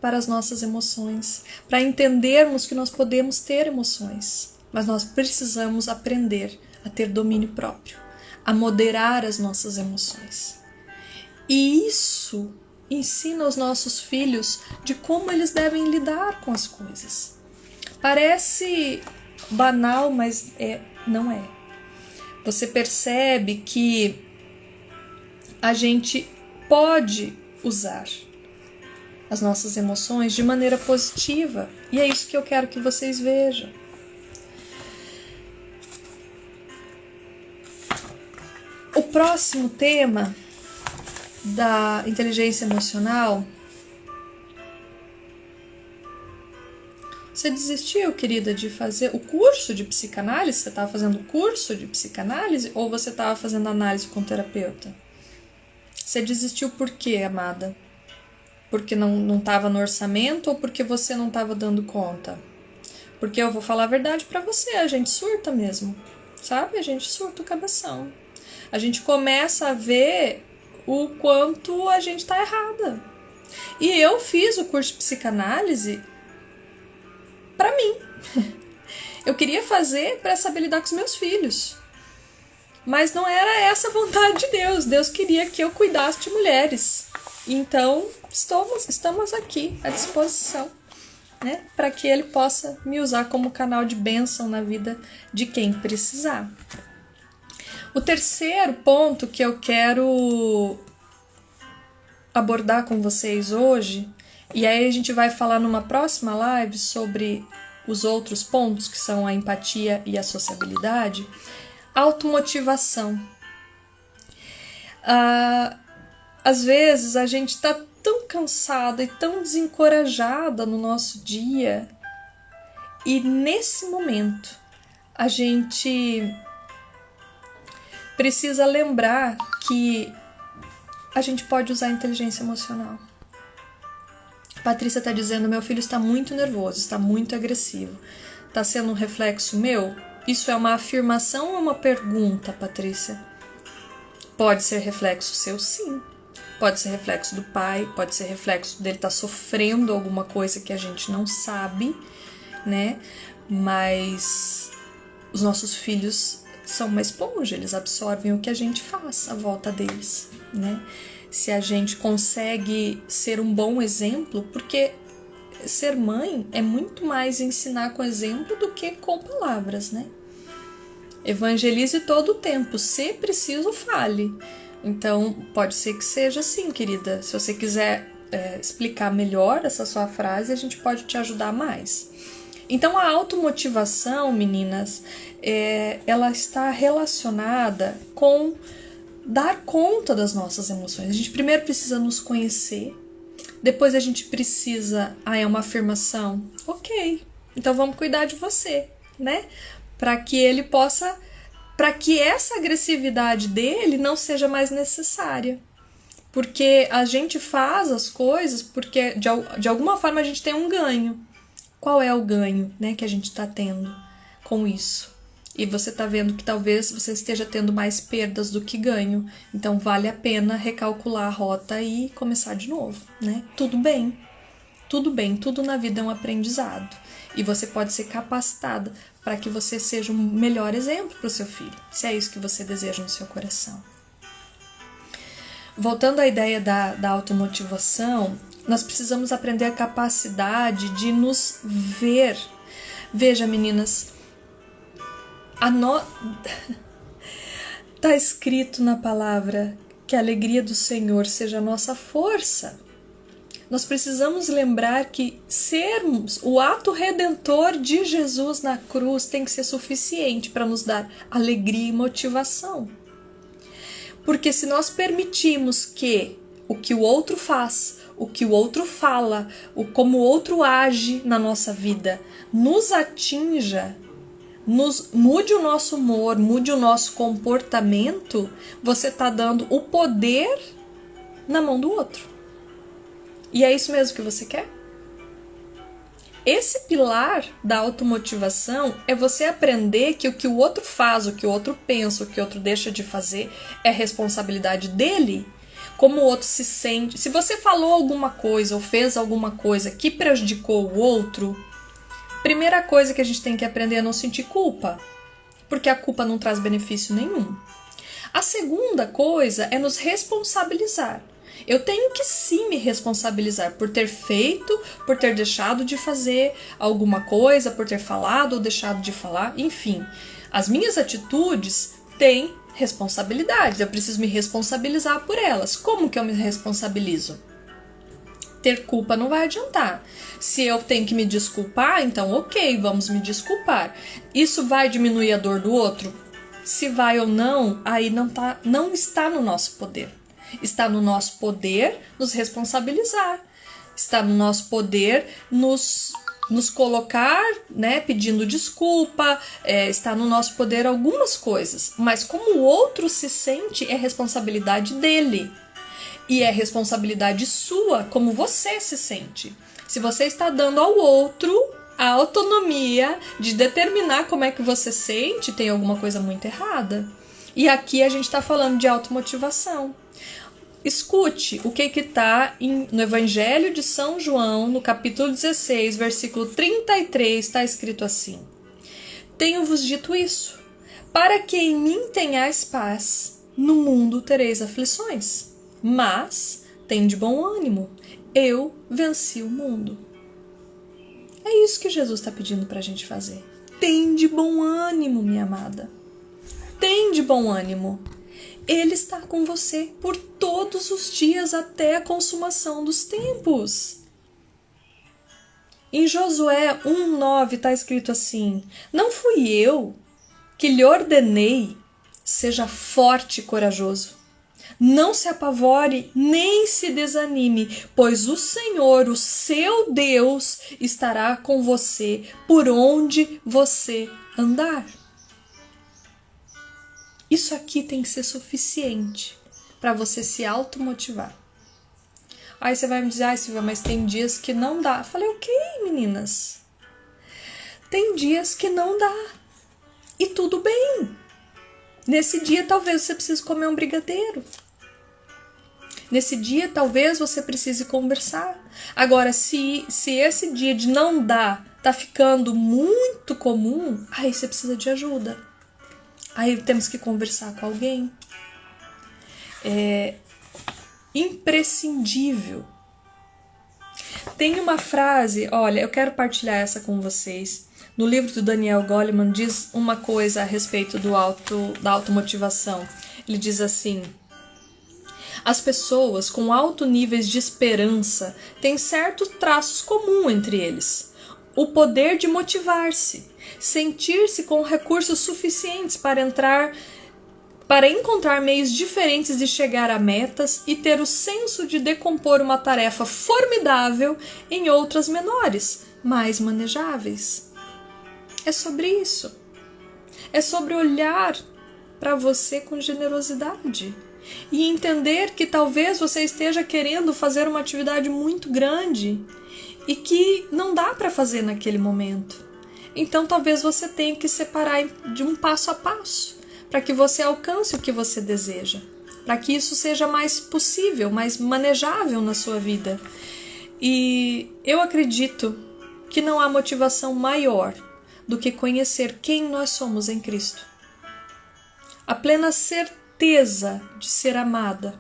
para as nossas emoções, para entendermos que nós podemos ter emoções, mas nós precisamos aprender a ter domínio próprio, a moderar as nossas emoções. E isso ensina os nossos filhos de como eles devem lidar com as coisas. Parece banal, mas não é. Você percebe que a gente pode usar as nossas emoções de maneira positiva. E é isso que eu quero que vocês vejam. O próximo tema da inteligência emocional. Você desistiu, querida, de fazer o curso de psicanálise? Você estava fazendo o curso de psicanálise ou você estava fazendo análise com o terapeuta? Você desistiu por quê, amada? Porque não estava no orçamento ou porque você não estava dando conta? Porque eu vou falar a verdade para você, a gente surta mesmo, sabe? A gente surta o cabeção. A gente começa a ver o quanto a gente está errada. E eu fiz o curso de psicanálise para mim. Eu queria fazer para saber lidar com os meus filhos. Mas não era essa a vontade de Deus. Deus queria que eu cuidasse de mulheres. Então, estamos aqui à disposição, né, para que Ele possa me usar como canal de bênção na vida de quem precisar. O terceiro ponto que eu quero abordar com vocês hoje, e aí a gente vai falar numa próxima live sobre os outros pontos, que são a empatia e a sociabilidade, automotivação. Às vezes a gente está tão cansada e tão desencorajada no nosso dia, e nesse momento a gente precisa lembrar que a gente pode usar a inteligência emocional. Patrícia está dizendo: meu filho está muito nervoso, está muito agressivo. Está sendo um reflexo meu? Isso é uma afirmação ou uma pergunta, Patrícia? Pode ser reflexo seu, sim. Pode ser reflexo do pai, pode ser reflexo dele estar sofrendo alguma coisa que a gente não sabe, né? Mas os nossos filhos são uma esponja, eles absorvem o que a gente faz à volta deles, né? Se a gente consegue ser um bom exemplo, porque ser mãe é muito mais ensinar com exemplo do que com palavras, né? Evangelize todo o tempo, se preciso, fale. Então, pode ser que seja assim, querida. Se você quiser explicar melhor essa sua frase, a gente pode te ajudar mais. Então, a automotivação, meninas, ela está relacionada com dar conta das nossas emoções. A gente primeiro precisa nos conhecer, depois a gente precisa... é uma afirmação? Ok, então vamos cuidar de você, né? Para que ele possa... para que essa agressividade dele não seja mais necessária. Porque a gente faz as coisas porque de alguma forma a gente tem um ganho. Qual é o ganho, né, que a gente está tendo com isso? E você está vendo que talvez você esteja tendo mais perdas do que ganho. Então vale a pena recalcular a rota e começar de novo, né? Tudo bem, tudo na vida é um aprendizado. E você pode ser capacitada para que você seja um melhor exemplo para o seu filho, se é isso que você deseja no seu coração. Voltando à ideia da automotivação, nós precisamos aprender a capacidade de nos ver. Veja, meninas, tá escrito na palavra que a alegria do Senhor seja a nossa força. Nós precisamos lembrar que sermos o ato redentor de Jesus na cruz tem que ser suficiente para nos dar alegria e motivação. Porque se nós permitimos que o que o outro faz, o que o outro fala, como o outro age na nossa vida, nos atinja, mude o nosso humor, mude o nosso comportamento, você está dando o poder na mão do outro. E é isso mesmo que você quer? Esse pilar da automotivação é você aprender que o que o outro faz, o que o outro pensa, o que o outro deixa de fazer é responsabilidade dele. Como o outro se sente. Se você falou alguma coisa ou fez alguma coisa que prejudicou o outro, primeira coisa que a gente tem que aprender é não sentir culpa, porque a culpa não traz benefício nenhum. A segunda coisa é nos responsabilizar. Eu tenho que sim me responsabilizar por ter feito, por ter deixado de fazer alguma coisa, por ter falado ou deixado de falar, enfim. As minhas atitudes têm responsabilidade, eu preciso me responsabilizar por elas. Como que eu me responsabilizo? Ter culpa não vai adiantar. Se eu tenho que me desculpar, então ok, vamos me desculpar. Isso vai diminuir a dor do outro? Se vai ou não, aí não está no nosso poder. Está no nosso poder nos responsabilizar. Está no nosso poder nos colocar, né, pedindo desculpa. Está no nosso poder algumas coisas. Mas como o outro se sente, é responsabilidade dele. E é responsabilidade sua como você se sente. Se você está dando ao outro a autonomia de determinar como é que você sente, tem alguma coisa muito errada. E aqui a gente está falando de automotivação. Escute o que está no Evangelho de São João, no capítulo 16, versículo 33, está escrito assim: Tenho-vos dito isso, para que em mim tenhais paz, no mundo tereis aflições, mas tende bom ânimo, eu venci o mundo. É isso que Jesus está pedindo para a gente fazer. Tende bom ânimo, minha amada. Tende bom ânimo. Ele está com você por todos os dias até a consumação dos tempos. Em Josué 1:9 está escrito assim: Não fui eu que lhe ordenei, seja forte e corajoso. Não se apavore nem se desanime, pois o Senhor, o seu Deus, estará com você por onde você andar. Isso aqui tem que ser suficiente para você se automotivar. Aí você vai me dizer, Silvia, mas tem dias que não dá. Eu falei, ok, meninas. Tem dias que não dá. E tudo bem. Nesse dia, talvez você precise comer um brigadeiro. Nesse dia, talvez você precise conversar. Agora, se esse dia de não dar tá ficando muito comum, aí você precisa de ajuda. Aí temos que conversar com alguém. É imprescindível. Tem uma frase, olha, eu quero partilhar essa com vocês. No livro do Daniel Goleman diz uma coisa a respeito da automotivação. Ele diz assim: as pessoas com alto níveis de esperança têm certos traços comuns entre eles. O poder de motivar-se, sentir-se com recursos suficientes para encontrar meios diferentes de chegar a metas e ter o senso de decompor uma tarefa formidável em outras menores, mais manejáveis. É sobre isso. É sobre olhar para você com generosidade e entender que talvez você esteja querendo fazer uma atividade muito grande e que não dá para fazer naquele momento. Então talvez você tenha que separar de um passo a passo para que você alcance o que você deseja, para que isso seja mais possível, mais manejável na sua vida. E eu acredito que não há motivação maior do que conhecer quem nós somos em Cristo. A plena certeza de ser amada,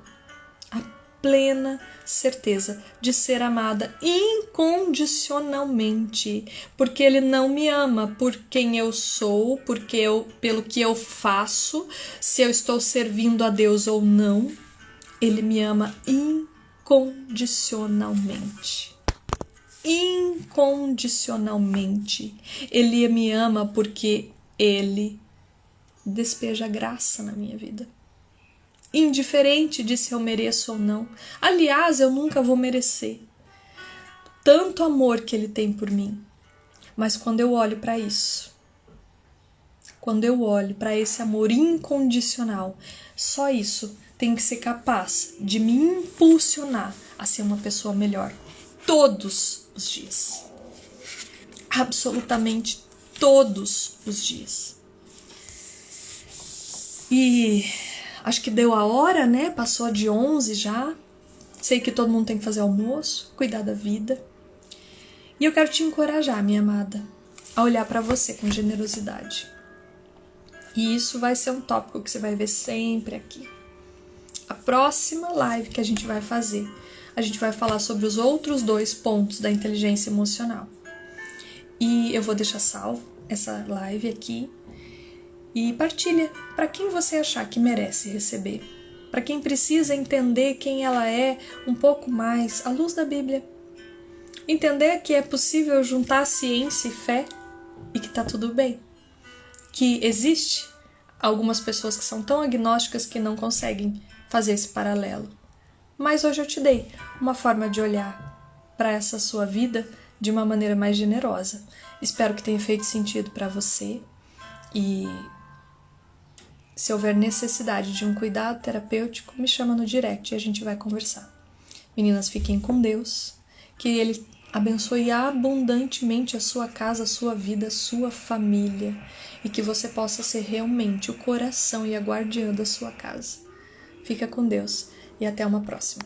a plena certeza de ser amada incondicionalmente, porque Ele não me ama por quem eu sou, pelo que eu faço, se eu estou servindo a Deus ou não. Ele me ama incondicionalmente. Incondicionalmente. Ele me ama porque Ele despeja graça na minha vida. Indiferente de se eu mereço ou não. Aliás, eu nunca vou merecer tanto amor que Ele tem por mim. Mas quando eu olho para isso, quando eu olho para esse amor incondicional, só isso tem que ser capaz de me impulsionar a ser uma pessoa melhor todos os dias. Absolutamente todos os dias. E acho que deu a hora, né? Passou de 11 já. Sei que todo mundo tem que fazer almoço, cuidar da vida. E eu quero te encorajar, minha amada, a olhar para você com generosidade. E isso vai ser um tópico que você vai ver sempre aqui. A próxima live que a gente vai fazer, a gente vai falar sobre os outros 2 pontos da inteligência emocional. E eu vou deixar salvo essa live aqui. E partilha para quem você achar que merece receber. Para quem precisa entender quem ela é um pouco mais à luz da Bíblia. Entender que é possível juntar ciência e fé e que tá tudo bem. Que existe algumas pessoas que são tão agnósticas que não conseguem fazer esse paralelo. Mas hoje eu te dei uma forma de olhar para essa sua vida de uma maneira mais generosa. Espero que tenha feito sentido para você e se houver necessidade de um cuidado terapêutico, me chama no direct e a gente vai conversar. Meninas, fiquem com Deus, que Ele abençoe abundantemente a sua casa, a sua vida, a sua família e que você possa ser realmente o coração e a guardiã da sua casa. Fica com Deus e até uma próxima.